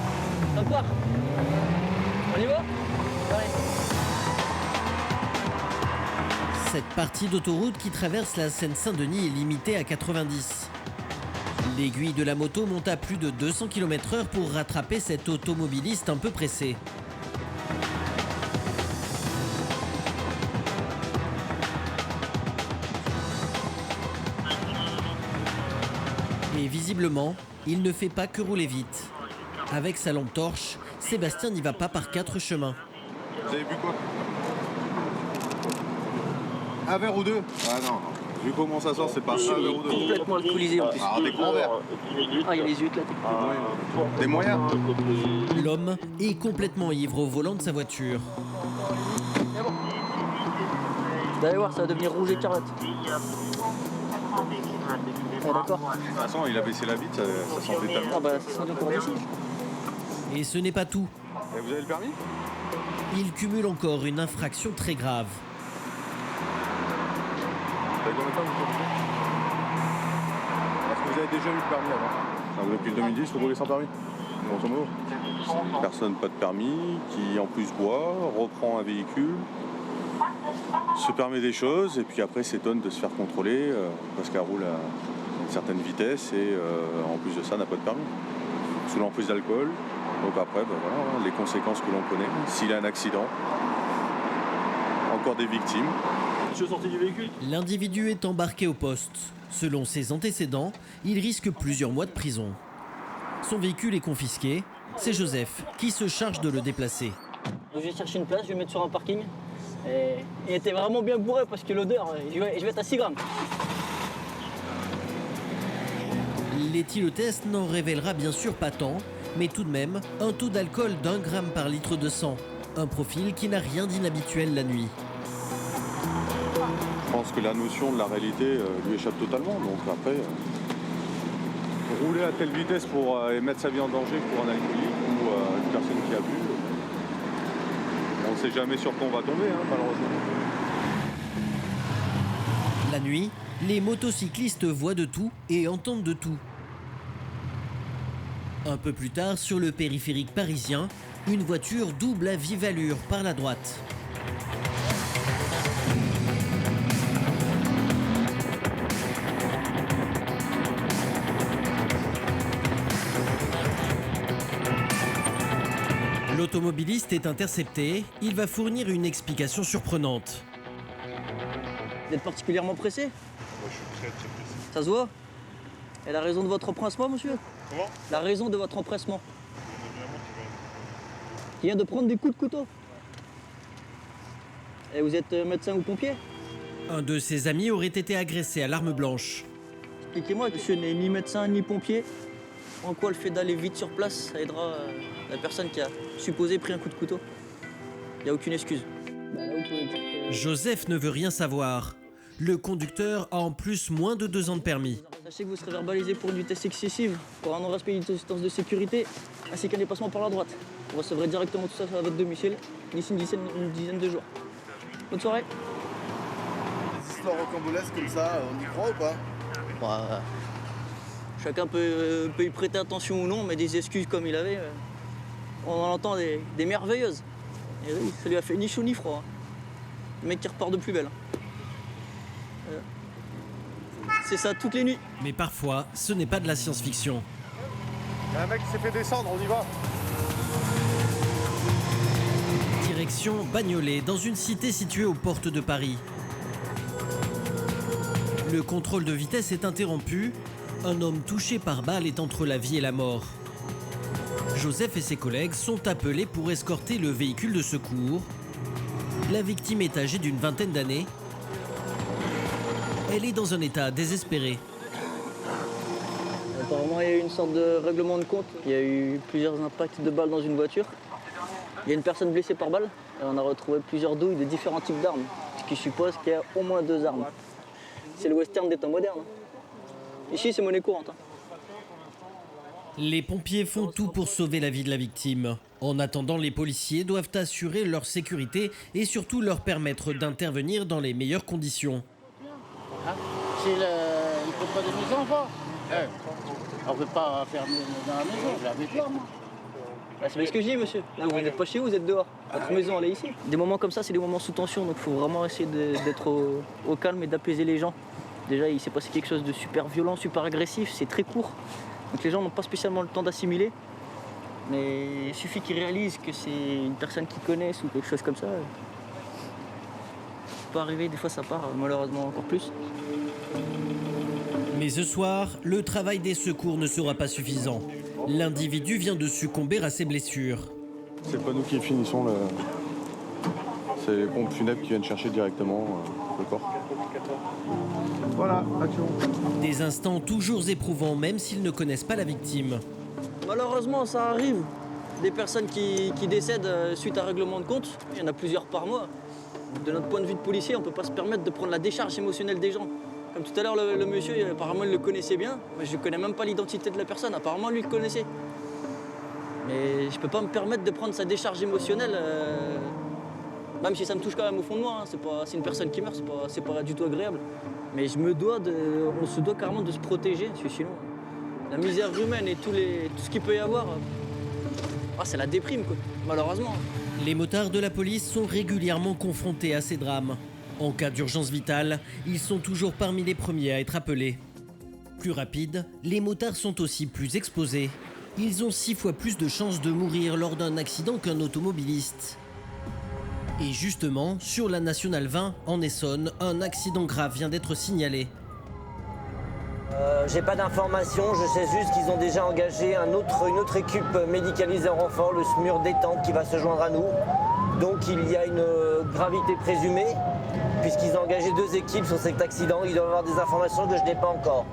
S19: ça part. On y va? Allez.
S1: Cette partie d'autoroute qui traverse la Seine-Saint-Denis est limitée à 90. L'aiguille de la moto monte à plus de 200 km/h pour rattraper cet automobiliste un peu pressé. Et visiblement, il ne fait pas que rouler vite. Avec sa lampe torche, Sébastien n'y va pas par 4 chemins.
S20: Vous avez bu quoi? Un verre ou deux? Ah non, vu comment ça sort, c'est pas un verre ou deux.
S19: Complètement alcoolisé en plus.
S20: Ah, des grands verres.
S19: Ah, il y a les huîtres là.
S20: Des moyens.
S1: L'homme est complètement ivre au volant de sa voiture.
S19: Vous allez voir, ça va devenir rouge écarlate. Ah, d'accord.
S20: De toute façon, il a baissé la vitre, ça sentait tellement.
S19: Ah bah, ça sent encore d'ici.
S1: Et ce n'est pas tout.
S20: Et vous avez le permis?
S1: Il cumule encore une infraction très grave.
S20: Vous avez combien de temps vous conduisez? Est-ce que vous avez déjà eu le permis avant? Enfin, depuis 2010, vous roulez sans permis? Grosso modo. Personne pas de permis, qui en plus boit, reprend un véhicule, se permet des choses et puis après s'étonne de se faire contrôler parce qu'elle roule à une certaine vitesse et en plus de ça n'a pas de permis. Sous l'emprise d'alcool, donc après ben voilà, les conséquences que l'on connaît. S'il a un accident, encore des victimes.
S18: Monsieur sorti du véhicule?
S1: L'individu est embarqué au poste. Selon ses antécédents, il risque plusieurs mois de prison. Son véhicule est confisqué. C'est Joseph qui se charge de le déplacer.
S19: Je vais chercher une place, je vais mettre sur un parking. Et il était vraiment bien bourré parce que l'odeur, je vais être à 6 grammes.
S1: L'éthylotest n'en révélera bien sûr pas tant, mais tout de même un taux d'alcool d'1 gramme par litre de sang. Un profil qui n'a rien d'inhabituel la nuit.
S20: Je pense que la notion de la réalité lui échappe totalement. Donc après, rouler à telle vitesse pour mettre sa vie en danger pour un alcoolique ou une personne qui a bu, on ne sait jamais sur quoi on va tomber, hein, malheureusement.
S1: La nuit, les motocyclistes voient de tout et entendent de tout. Un peu plus tard, sur le périphérique parisien, une voiture double à vive allure par la droite. L'automobiliste est intercepté. Il va fournir une explication surprenante.
S19: Vous êtes particulièrement pressé?
S7: Moi, je suis très pressé.
S19: Ça se voit? Et la raison de votre empressement, monsieur?
S7: Comment?
S19: La raison de votre empressement? Qui vient de prendre des coups de couteau. Et vous êtes médecin ou pompier?
S1: Un de ses amis aurait été agressé à l'arme blanche.
S19: Expliquez-moi, monsieur n'est ni médecin ni pompier. En quoi le fait d'aller vite sur place, ça aidera la personne qui a supposé pris un coup de couteau? Il n'y a aucune excuse. Bah, là, vous pouvez dire que...
S1: Joseph ne veut rien savoir. Le conducteur a en plus moins de 2 ans de permis.
S19: Sachez que vous serez verbalisé pour une vitesse excessive, pour un non-respect d'une distance de sécurité, ainsi qu'un dépassement par la droite. Vous recevrez directement tout ça à votre domicile, d'ici une dizaine de jours. Bonne soirée.
S14: Des histoires rocambolesques comme ça, on y croit ou pas?
S19: Bah, chacun peut y prêter attention ou non, mais des excuses comme il avait, on en entend des merveilleuses. Et oui, ça lui a fait ni chaud ni froid. Le mec qui repart de plus belle. C'est ça toutes les nuits.
S1: Mais parfois, ce n'est pas de la science-fiction.
S20: Il y a un mec qui s'est fait descendre, on y va.
S1: Direction Bagnolet, dans une cité située aux portes de Paris. Le contrôle de vitesse est interrompu. Un homme touché par balle est entre la vie et la mort. Joseph et ses collègues sont appelés pour escorter le véhicule de secours. La victime est âgée d'une vingtaine d'années. Elle est dans un état désespéré.
S19: Apparemment, il y a eu une sorte de règlement de compte. Il y a eu plusieurs impacts de balles dans une voiture. Il y a une personne blessée par balle et on a retrouvé plusieurs douilles de différents types d'armes, ce qui suppose qu'il y a au moins 2 armes. C'est le western des temps modernes. Ici, c'est monnaie courante.
S1: Les pompiers font tout pour sauver la vie de la victime. En attendant, les policiers doivent assurer leur sécurité et surtout leur permettre d'intervenir dans les meilleures conditions.
S21: C'est il ne faut pas de maison, quoi. On ne peut pas faire dans la maison, je l'avais peur, moi.
S19: Bah, c'est bien ce que je dis, monsieur. Là, vous n'êtes pas chez vous, vous êtes dehors. Votre maison, elle est ici. Des moments comme ça, c'est des moments sous tension, donc il faut vraiment essayer d'être au calme et d'apaiser les gens. Déjà, il s'est passé quelque chose de super violent, super agressif, c'est très court. Donc les gens n'ont pas spécialement le temps d'assimiler. Mais il suffit qu'ils réalisent que c'est une personne qu'ils connaissent ou quelque chose comme ça. Ça peut arriver, des fois ça part, malheureusement encore plus.
S1: Mais ce soir, le travail des secours ne sera pas suffisant. L'individu vient de succomber à ses blessures.
S20: C'est pas nous qui finissons le... C'est les pompes funèbres qui viennent chercher directement le corps.
S9: Voilà, action.
S1: Des instants toujours éprouvants, même s'ils ne connaissent pas la victime.
S19: Malheureusement, ça arrive. Des personnes qui décèdent suite à un règlement de compte, il y en a plusieurs par mois. De notre point de vue de policier, on ne peut pas se permettre de prendre la décharge émotionnelle des gens. Comme tout à l'heure, le monsieur, apparemment, il le connaissait bien. Mais je ne connais même pas l'identité de la personne. Apparemment, lui, il le connaissait. Mais je ne peux pas me permettre de prendre sa décharge émotionnelle, même si ça me touche quand même au fond de moi. Hein. C'est une personne qui meurt, c'est pas du tout agréable. Mais on se doit carrément de se protéger, parce que sinon, la misère humaine et tout ce qu'il peut y avoir, c'est la déprime, quoi, malheureusement.
S1: Les motards de la police sont régulièrement confrontés à ces drames. En cas d'urgence vitale, ils sont toujours parmi les premiers à être appelés. Plus rapides, les motards sont aussi plus exposés. Ils ont 6 fois plus de chances de mourir lors d'un accident qu'un automobiliste. Et justement, sur la Nationale 20, en Essonne, un accident grave vient d'être signalé.
S22: J'ai pas d'informations, je sais juste qu'ils ont déjà engagé une autre équipe médicalisée en renfort, le SMUR détente, qui va se joindre à nous. Donc il y a une gravité présumée, puisqu'ils ont engagé 2 équipes sur cet accident. Ils doivent avoir des informations que je n'ai pas encore.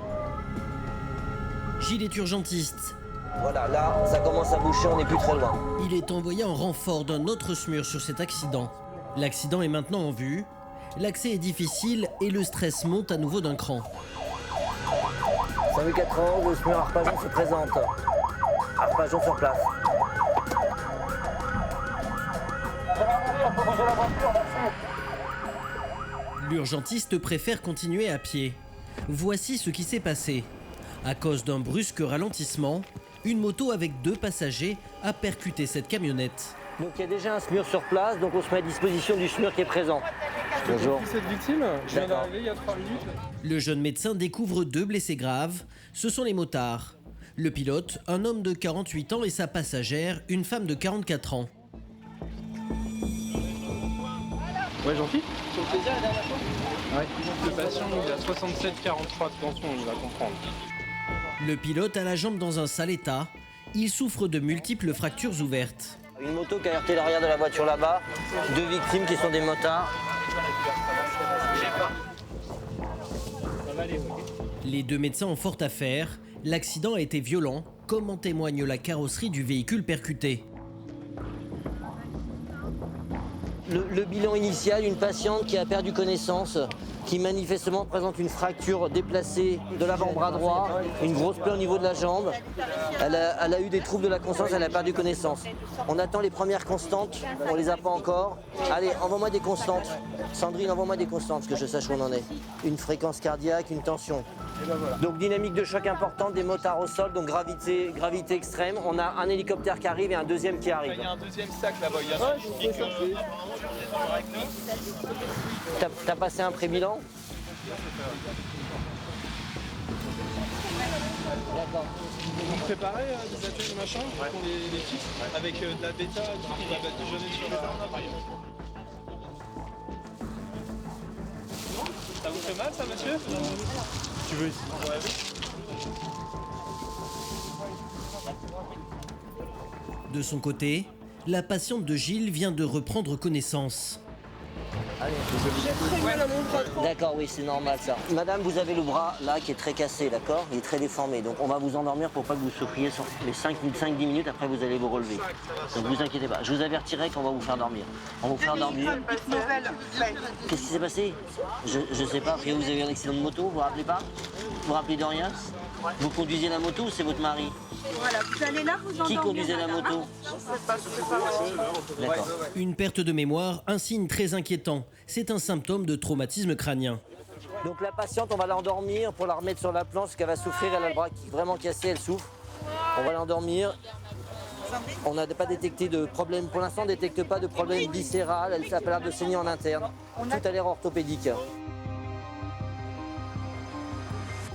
S1: Gilles est urgentiste.
S22: Voilà, là, ça commence à boucher, on n'est plus très loin.
S1: Il est envoyé en renfort d'un autre SMUR sur cet accident. L'accident est maintenant en vue. L'accès est difficile et le stress monte à nouveau d'un cran.
S22: 104 ans, le SMUR Arpajon se présente. Arpajon sur place.
S1: L'urgentiste préfère continuer à pied. Voici ce qui s'est passé. À cause d'un brusque ralentissement, une moto avec 2 passagers a percuté cette camionnette.
S22: Donc il y a déjà un SMUR sur place, donc on se met à disposition du SMUR qui est présent. Bonjour.
S23: Cette victime, je viens d'arriver il y a 3 minutes.
S1: Le jeune médecin découvre 2 blessés graves. Ce sont les motards. Le pilote, un homme de 48 ans, et sa passagère, une femme de 44 ans.
S23: Ouais, gentil. Sur le plaisir la dernière fois. Ouais. Le patient, il a 67-43 de tension, il va comprendre.
S1: Le pilote a la jambe dans un sale état. Il souffre de multiples fractures ouvertes.
S22: Une moto qui a heurté l'arrière de la voiture là-bas. 2 victimes qui sont des motards.
S1: Les 2 médecins ont fort à faire. L'accident a été violent, comme en témoigne la carrosserie du véhicule percuté.
S22: Le bilan initial, une patiente qui a perdu connaissance, qui manifestement présente une fracture déplacée de l'avant-bras droit, une grosse plaie au niveau de la jambe. Elle a eu des troubles de la conscience, elle a perdu connaissance. On attend les premières constantes, on les a pas encore. Allez, envoie-moi des constantes. Sandrine, envoie-moi des constantes, que je sache où on en est. Une fréquence cardiaque, une tension. Donc dynamique de choc importante, des motards au sol, donc gravité extrême. On a un hélicoptère qui arrive et un deuxième qui arrive.
S23: Il y a un deuxième sac là-bas, il y a
S22: T'as passé un pré-bilan?
S23: D'accord. Vous préparez des ateliers machin pour les fixes avec de la bêta qui va déjeuner sur le bêta? Ça vous fait mal ça, monsieur?
S18: Tu veux ici?
S1: De son côté, la patiente de Gilles vient de reprendre connaissance.
S22: D'accord, oui, c'est normal ça. Madame, vous avez le bras là qui est très cassé, d'accord? Il est très déformé. Donc on va vous endormir pour pas que vous souffriez sur les 5-10 minutes, après vous allez vous relever. Donc vous inquiétez pas. Je vous avertirai qu'on va vous faire dormir. On va vous faire dormir. Qu'est-ce qui s'est passé? Je sais pas, après vous avez eu un accident de moto, vous vous rappelez pas? Vous vous rappelez de rien? Vous conduisez la moto ou c'est votre mari?
S3: Voilà, vous allez là vous endormir.
S22: Qui conduisait la moto? D'accord.
S1: Une perte de mémoire, un signe très inquiétant. C'est un symptôme de traumatisme crânien.
S22: Donc la patiente, on va l'endormir pour la remettre sur la planche parce qu'elle va souffrir, elle a le bras vraiment cassé, elle souffre. On va l'endormir. On n'a pas détecté de problème, pour l'instant on ne détecte pas de problème viscéral, elle a pas l'air de saigner en interne. Tout a l'air orthopédique.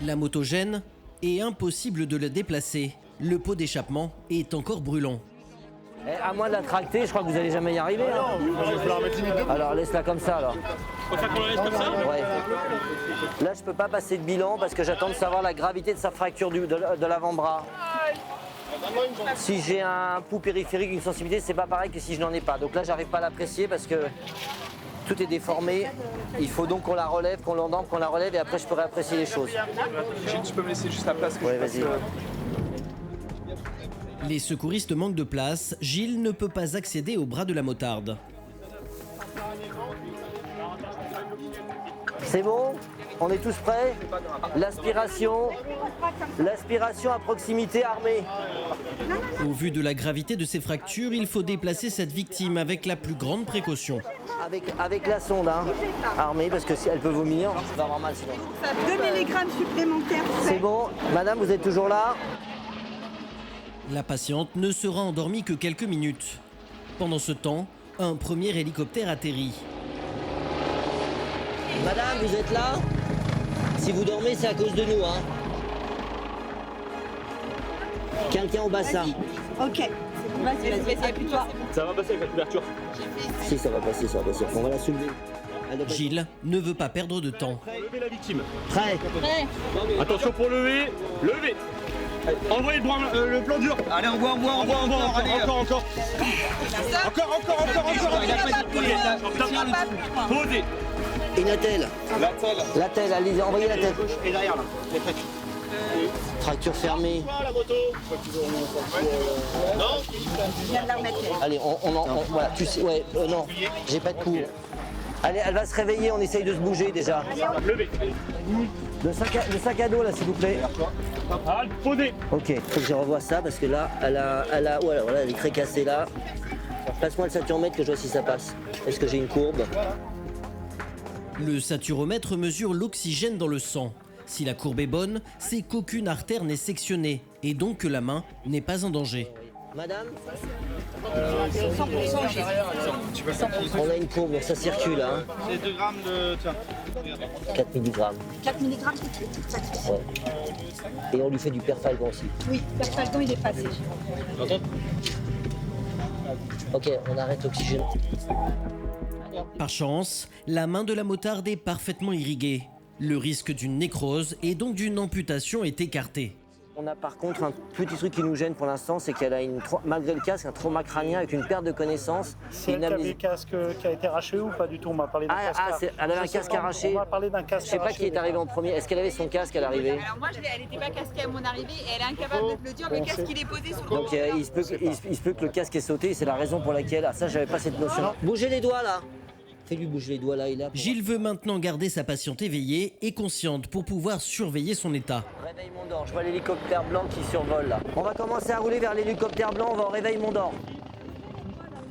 S1: La moto gêne et impossible de la déplacer. Le pot d'échappement est encore brûlant.
S22: À moins de la tracter, je crois que vous n'allez jamais y arriver. Hein. Alors laisse-la comme ça alors.
S23: Faut faire qu'on la laisse comme ça?
S22: Ouais. Là je peux pas passer de bilan parce que j'attends de savoir la gravité de sa fracture de l'avant-bras. Si j'ai un pouls périphérique, une sensibilité, c'est pas pareil que si je n'en ai pas. Donc là j'arrive pas à l'apprécier parce que tout est déformé. Il faut donc qu'on la relève, qu'on l'endorme, qu'on la relève et après je pourrai apprécier les choses.
S23: Gilles, tu peux me laisser juste la place que
S22: ouais,
S23: je passe.
S22: Vas-y.
S1: Les secouristes manquent de place. Gilles ne peut pas accéder au bras de la motarde.
S22: C'est bon? On est tous prêts? L'aspiration à proximité armée.
S1: Au vu de la gravité de ces fractures, il faut déplacer cette victime avec la plus grande précaution.
S22: Avec la sonde hein, armée, parce que si elle peut vomir, ça va avoir mal sinon.
S3: 2 mg supplémentaires.
S22: C'est bon? Madame, vous êtes toujours là?
S1: La patiente ne sera endormie que quelques minutes. Pendant ce temps, un premier hélicoptère atterrit.
S22: Madame, vous êtes là? Si vous dormez, c'est à cause de nous. Hein. Quelqu'un au bassin.
S3: Ok. Vas-y, appuie-toi.
S23: Ça va passer avec la couverture?
S22: Si, ça va passer. On va la soulever.
S1: Gilles ne veut pas perdre de temps.
S23: Levez la victime.
S22: Prêt.
S23: Attention pour lever. Levez. Envoyez le plan dur. Allez, on voit. Encore. Posez.
S22: Et la telle. La telle, allez, envoyez la telle.
S11: Et derrière là, les fractures.
S22: Fracture fermée.
S3: Je viens de la remettre.
S22: Allez, voilà, tu sais, ouais, non, j'ai pas de coup. Allez, elle va se réveiller, on essaye de se bouger déjà.
S23: Levez.
S22: Le sac à dos là, s'il vous plaît.
S23: Posez.
S22: Ok, faut que je revoie ça parce que là, elle a voilà, elle est très cassée là. Passe-moi le saturomètre que je vois si ça passe. Est-ce que j'ai une courbe?
S1: Le saturomètre mesure l'oxygène dans le sang. Si la courbe est bonne, c'est qu'aucune artère n'est sectionnée et donc que la main n'est pas en danger.
S22: Madame
S3: 100%.
S22: On a une courbe, donc ça circule. Hein.
S23: C'est 2 grammes de... Tiens.
S22: 4 mg.
S3: 4 mg, ça suffit.
S22: Ouais. Et on lui fait du perfalgan aussi.
S3: Oui, perfalgan, il est passé.
S22: Ok, on arrête l'oxygène.
S1: Par chance, la main de la motarde est parfaitement irriguée. Le risque d'une nécrose et donc d'une amputation est écarté.
S22: On a par contre un petit truc qui nous gêne pour l'instant, c'est qu'elle a, malgré le casque, un trauma crânien avec une perte de connaissance.
S5: C'est elle qui avait le casque qui a été arraché ou pas du tout? On m'a parlé d'un casque.
S22: Elle avait un casque arraché.
S5: On m'a parlé d'un casque.
S22: Je sais pas qui est arrivé en premier. Est-ce qu'elle avait son casque à l'arrivée?
S4: Alors moi, elle n'était pas casquée à mon arrivée et elle est incapable de te le dire. Le casque, il est posé sur le...
S22: Donc il se peut que le casque est sauté, c'est la raison pour laquelle... Ah ça, j'avais pas cette notion. Bougez les doigts là. Fais-lui bouger les doigts là et là.
S1: Gilles veut maintenant garder sa patiente éveillée et consciente pour pouvoir surveiller son état.
S22: Réveil Mont-d'Or, je vois l'hélicoptère blanc qui survole là. On va commencer à rouler vers l'hélicoptère blanc, on va au réveil Mont-d'Or.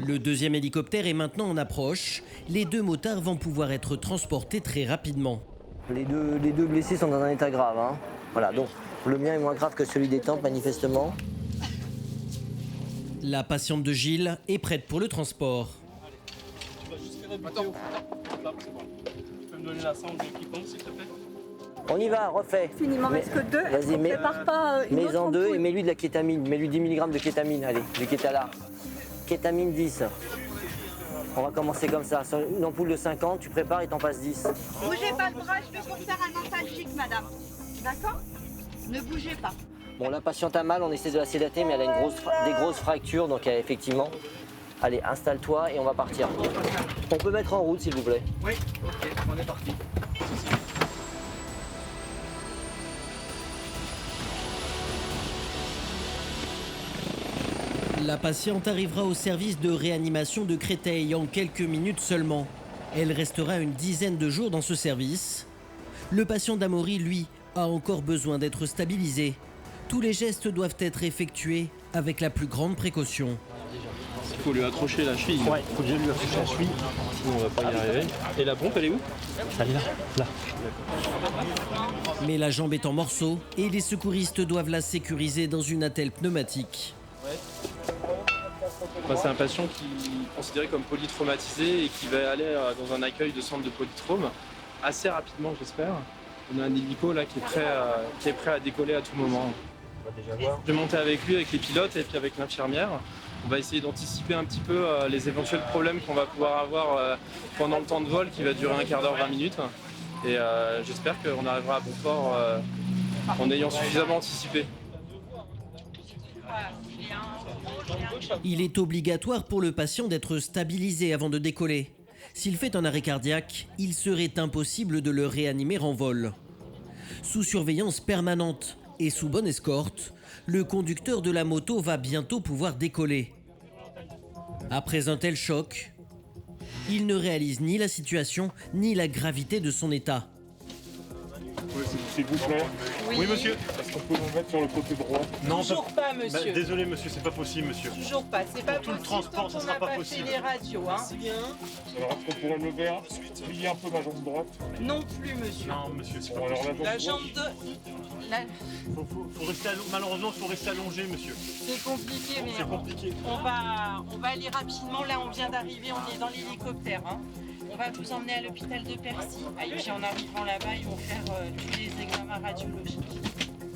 S1: Le deuxième hélicoptère est maintenant en approche. Les deux motards vont pouvoir être transportés très rapidement.
S22: Les deux blessés sont dans un état grave. Hein. Voilà, donc le mien est moins grave que celui des tempes manifestement.
S1: La patiente de Gilles est prête pour le transport.
S23: Attends. Tu peux me donner la sonde qui pompe, s'il te plaît?
S22: On y va, refais.
S3: Il m'en reste que 2.
S22: Vas-y,
S3: prépare pas une
S22: mets-en
S3: autre
S22: 2
S3: ampoule.
S22: et mets-lui de la kétamine. Mets-lui 10 mg de kétamine, allez, du kétala. Kétamine 10. On va commencer comme ça. Sur une ampoule de 50, tu prépares, il t'en passe 10.
S3: Bougez pas le bras, je vais vous faire un antalgique, madame. D'accord? Ne bougez pas.
S22: Bon, la patiente a mal, on essaie de la sédater, mais elle a des grosses fractures, donc effectivement. Allez, installe-toi et on va partir. On peut mettre en route, s'il vous plaît.
S23: Oui, ok, on est parti.
S1: La patiente arrivera au service de réanimation de Créteil en quelques minutes seulement. Elle restera une dizaine de jours dans ce service. Le patient d'Amaury, lui, a encore besoin d'être stabilisé. Tous les gestes doivent être effectués avec la plus grande précaution.
S23: Il faut lui accrocher la cheville.
S5: Ouais, il faut déjà lui accrocher la cheville.
S23: Sinon on va pas y arriver. Et la pompe, elle est où?
S5: Elle est là, là.
S1: Mais la jambe est en morceaux et les secouristes doivent la sécuriser dans une attelle pneumatique.
S23: C'est un patient qui est considéré comme polytraumatisé et qui va aller dans un accueil de centre de polytraume assez rapidement, j'espère. On a un hélico là qui est prêt à décoller à tout moment. On va déjà voir. Je vais monter avec lui, avec les pilotes et puis avec l'infirmière. On va essayer d'anticiper un petit peu les éventuels problèmes qu'on va pouvoir avoir pendant le temps de vol qui va durer un quart d'heure, 20 minutes. Et j'espère qu'on arrivera à bon port en ayant suffisamment anticipé.
S1: Il est obligatoire pour le patient d'être stabilisé avant de décoller. S'il fait un arrêt cardiaque, il serait impossible de le réanimer en vol. Sous surveillance permanente et sous bonne escorte, le conducteur de la moto va bientôt pouvoir décoller. Après un tel choc, il ne réalise ni la situation ni la gravité de son état.
S18: S'il vous plaît. Oui, monsieur. Est-ce qu'on peut vous mettre sur le côté droit?
S6: Non, toujours pas, monsieur.
S18: Désolé, monsieur, c'est pas possible, monsieur.
S6: Toujours pas, c'est pas
S18: Pour tout
S6: possible.
S18: le transport, ça sera pas possible.
S6: Les radios, hein.
S18: Alors, est-ce qu'on pourrait lever plier un peu ma jambe droite?
S6: Non plus, monsieur.
S18: Non, monsieur, c'est
S6: Bon,
S18: pas
S6: alors,
S18: possible.
S6: la jambe de...
S18: Faut rester malheureusement, il faut rester allongé, monsieur.
S6: C'est compliqué, mais
S18: c'est compliqué.
S6: On va aller rapidement. Là, on vient d'arriver, on est dans l'hélicoptère. Hein. On va vous emmener à l'hôpital de Percy. Et puis en arrivant là-bas, ils vont faire tous les examens radiologiques.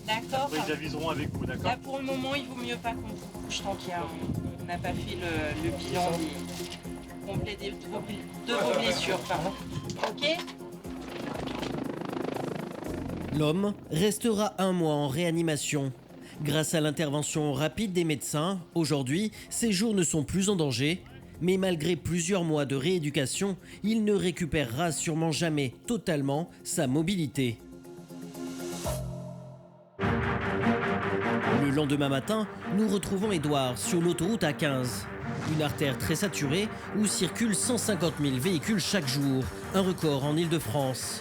S6: D'accord?
S18: Ils aviseront avec vous, d'accord?
S6: Là, pour le moment, il vaut mieux pas qu'on vous bouge tant qu'on n'a pas fait le bilan complet de vos blessures. Pardon. Ok?
S1: L'homme restera 1 mois en réanimation. Grâce à l'intervention rapide des médecins, aujourd'hui, ses jours ne sont plus en danger. Mais malgré plusieurs mois de rééducation, il ne récupérera sûrement jamais totalement sa mobilité. Le lendemain matin, nous retrouvons Édouard sur l'autoroute A15. Une artère très saturée où circulent 150 000 véhicules chaque jour, un record en Île-de-France.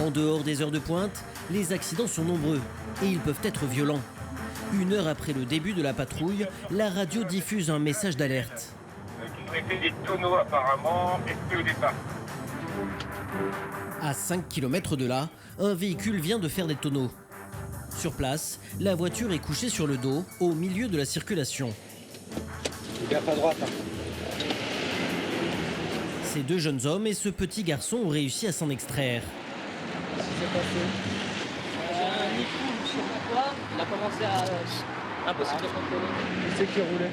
S1: En dehors des heures de pointe, les accidents sont nombreux et ils peuvent être violents. 1 heure après le début de la patrouille, la radio diffuse un message d'alerte.
S8: Traiter des tonneaux apparemment, et au départ.
S1: À 5 km de là, un véhicule vient de faire des tonneaux. Sur place, la voiture est couchée sur le dos, au milieu de la circulation.
S11: Gaffe à droite.
S1: Ces 2 jeunes hommes et ce petit garçon ont réussi à s'en extraire.
S19: Qu'est-ce qui s'est passé? Un époux, je sais pas quoi, il a commencé à... Impossible de contrôler.
S5: Qui c'est qui roulait?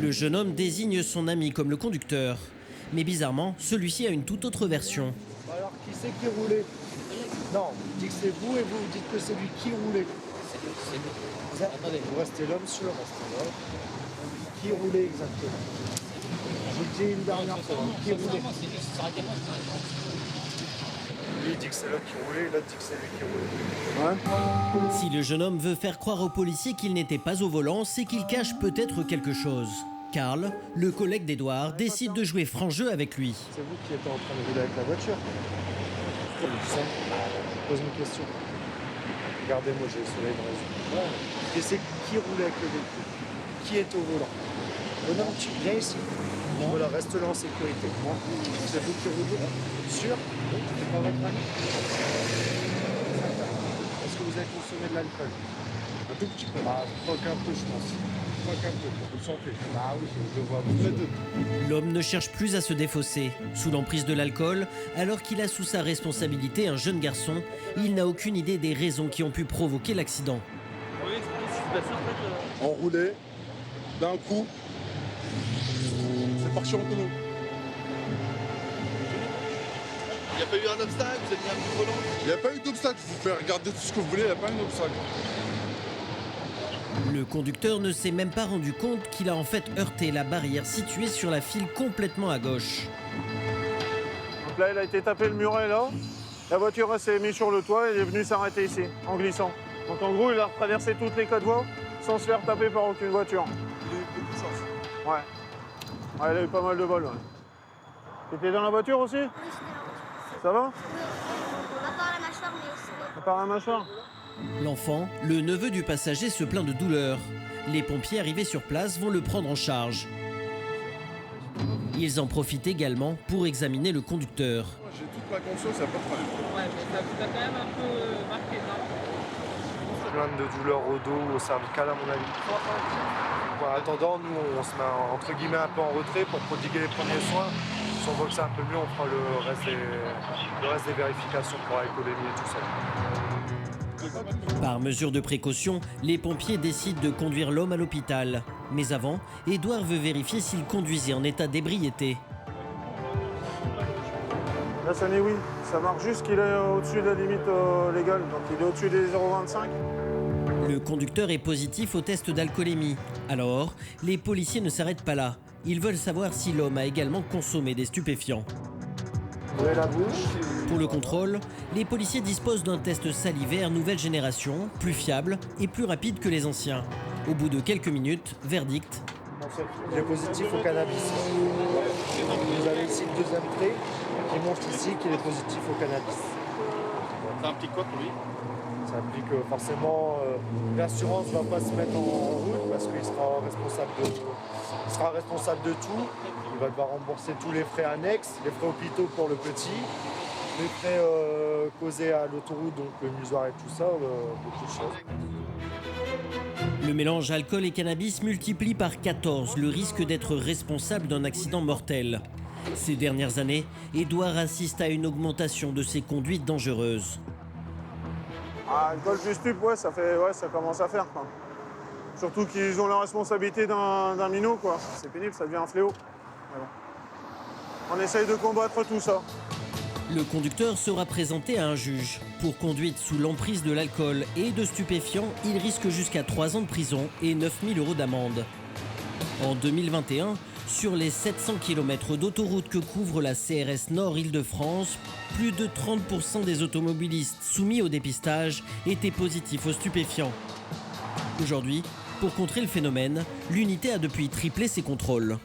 S1: Le jeune homme désigne son ami comme le conducteur. Mais bizarrement, celui-ci a une toute autre version.
S5: Alors, qui c'est qui roulait? Non, vous dites que c'est vous et vous dites que c'est lui qui roulait.
S19: C'est lui.
S5: Attendez, vous restez là, monsieur, restez là. Qui roulait exactement? J'ai dit une dernière fois, qui roulait? Lui dit que c'est l'autre qui roulait, l'autre dit que c'est lui qui roulait. Ouais.
S1: Si le jeune homme veut faire croire aux policiers qu'il n'était pas au volant, c'est qu'il cache peut-être quelque chose. Karl, le collègue d'Édouard, décide de jouer franc jeu avec lui.
S5: C'est vous qui êtes en train de rouler avec la voiture? Comme ça, je pose une question. Regardez-moi, j'ai le soleil dans les yeux. Et c'est qui roulait avec le véhicule? Qui est au volant? Bonhomme, tu viens ici. Voilà, reste là en sécurité. C'est vous qui roulez? Sûr? C'est pas votre ami? Est-ce que vous avez consommé de l'alcool? Un tout petit peu. Ah, pas qu'un peu, je pense. Pas qu'un peu. Vous le sentez? Ah oui, je le vois. Vous faites deux.
S1: L'homme ne cherche plus à se défausser. Sous l'emprise de l'alcool, alors qu'il a sous sa responsabilité un jeune garçon, il n'a aucune idée des raisons qui ont pu provoquer l'accident.
S23: Oui,
S7: On roulait, d'un coup, c'est parti en tonneau.
S14: Il n'y a pas eu un obstacle, vous avez mis un coup de volant?
S7: Il n'y a pas eu d'obstacle, vous pouvez regarder tout ce que vous voulez, il n'y a pas eu d'obstacle.
S1: Le conducteur ne s'est même pas rendu compte qu'il a en fait heurté la barrière située sur la file complètement à gauche.
S5: Donc là, il a été tapé le muret là. La voiture s'est mise sur le toit et il est venu s'arrêter ici, en glissant. Donc en gros, il a traversé toutes les 4 voies sans se faire taper par aucune voiture.
S7: Il a eu beaucoup de chance.
S5: Ouais. Ouais, il a eu pas mal de bol. Ouais. T'étais dans la voiture aussi?
S2: Oui, j'étais dans la voiture.
S5: Ça va?
S2: À part la mâchoire, mais c'est...
S5: À part la mâchoire?
S1: L'enfant, le neveu du passager, se plaint de douleur. Les pompiers arrivés sur place vont le prendre en charge. Ils en profitent également pour examiner le conducteur.
S7: J'ai toute ma conscience, il n'y a pas de problème.
S19: Ouais, mais t'as quand même un peu marqué, non?
S5: Plein de douleurs au dos, au cervical à mon avis. En attendant, nous on se met entre guillemets un peu en retrait pour prodiguer les premiers soins. Si on voit que c'est un peu mieux, on fera le reste des vérifications pour alcoolémie et tout ça.
S1: Par mesure de précaution, les pompiers décident de conduire l'homme à l'hôpital. Mais avant, Édouard veut vérifier s'il conduisait en état d'ébriété.
S5: Là, ça n'est oui. Ça marque juste qu'il est au-dessus de la limite légale. Donc il est au-dessus des 0,25.
S1: Le conducteur est positif au test d'alcoolémie. Alors, les policiers ne s'arrêtent pas là. Ils veulent savoir si l'homme a également consommé des stupéfiants.
S5: Ouvrez la bouche.
S1: Pour le contrôle, les policiers disposent d'un test salivaire nouvelle génération, plus fiable et plus rapide que les anciens. Au bout de quelques minutes, verdict.
S5: Il est positif au cannabis. Vous avez ici le deuxième trait qui montre ici qu'il est positif au cannabis.
S7: Ça implique quoi pour lui?
S5: Ça implique que forcément l'assurance ne va pas se mettre en route parce qu'il sera responsable de tout. Il va devoir rembourser tous les frais annexes, les frais hôpitaux pour le petit, les frais causés à l'autoroute, donc le musoir et tout ça, beaucoup de choses.
S1: Le mélange alcool et cannabis multiplie par 14 le risque d'être responsable d'un accident mortel. Ces dernières années, Édouard assiste à une augmentation de ses conduites dangereuses.
S5: Ah, alcool plus stup, ouais, ça commence à faire, quoi. Surtout qu'ils ont la responsabilité d'un minot, quoi. C'est pénible, ça devient un fléau. Mais bon. On essaye de combattre tout ça.
S1: Le conducteur sera présenté à un juge. Pour conduite sous l'emprise de l'alcool et de stupéfiants, il risque jusqu'à 3 ans de prison et 9 000 € d'amende. En 2021, sur les 700 km d'autoroute que couvre la CRS Nord Île-de-France, plus de 30% des automobilistes soumis au dépistage étaient positifs aux stupéfiants. Aujourd'hui, pour contrer le phénomène, l'unité a depuis triplé ses contrôles.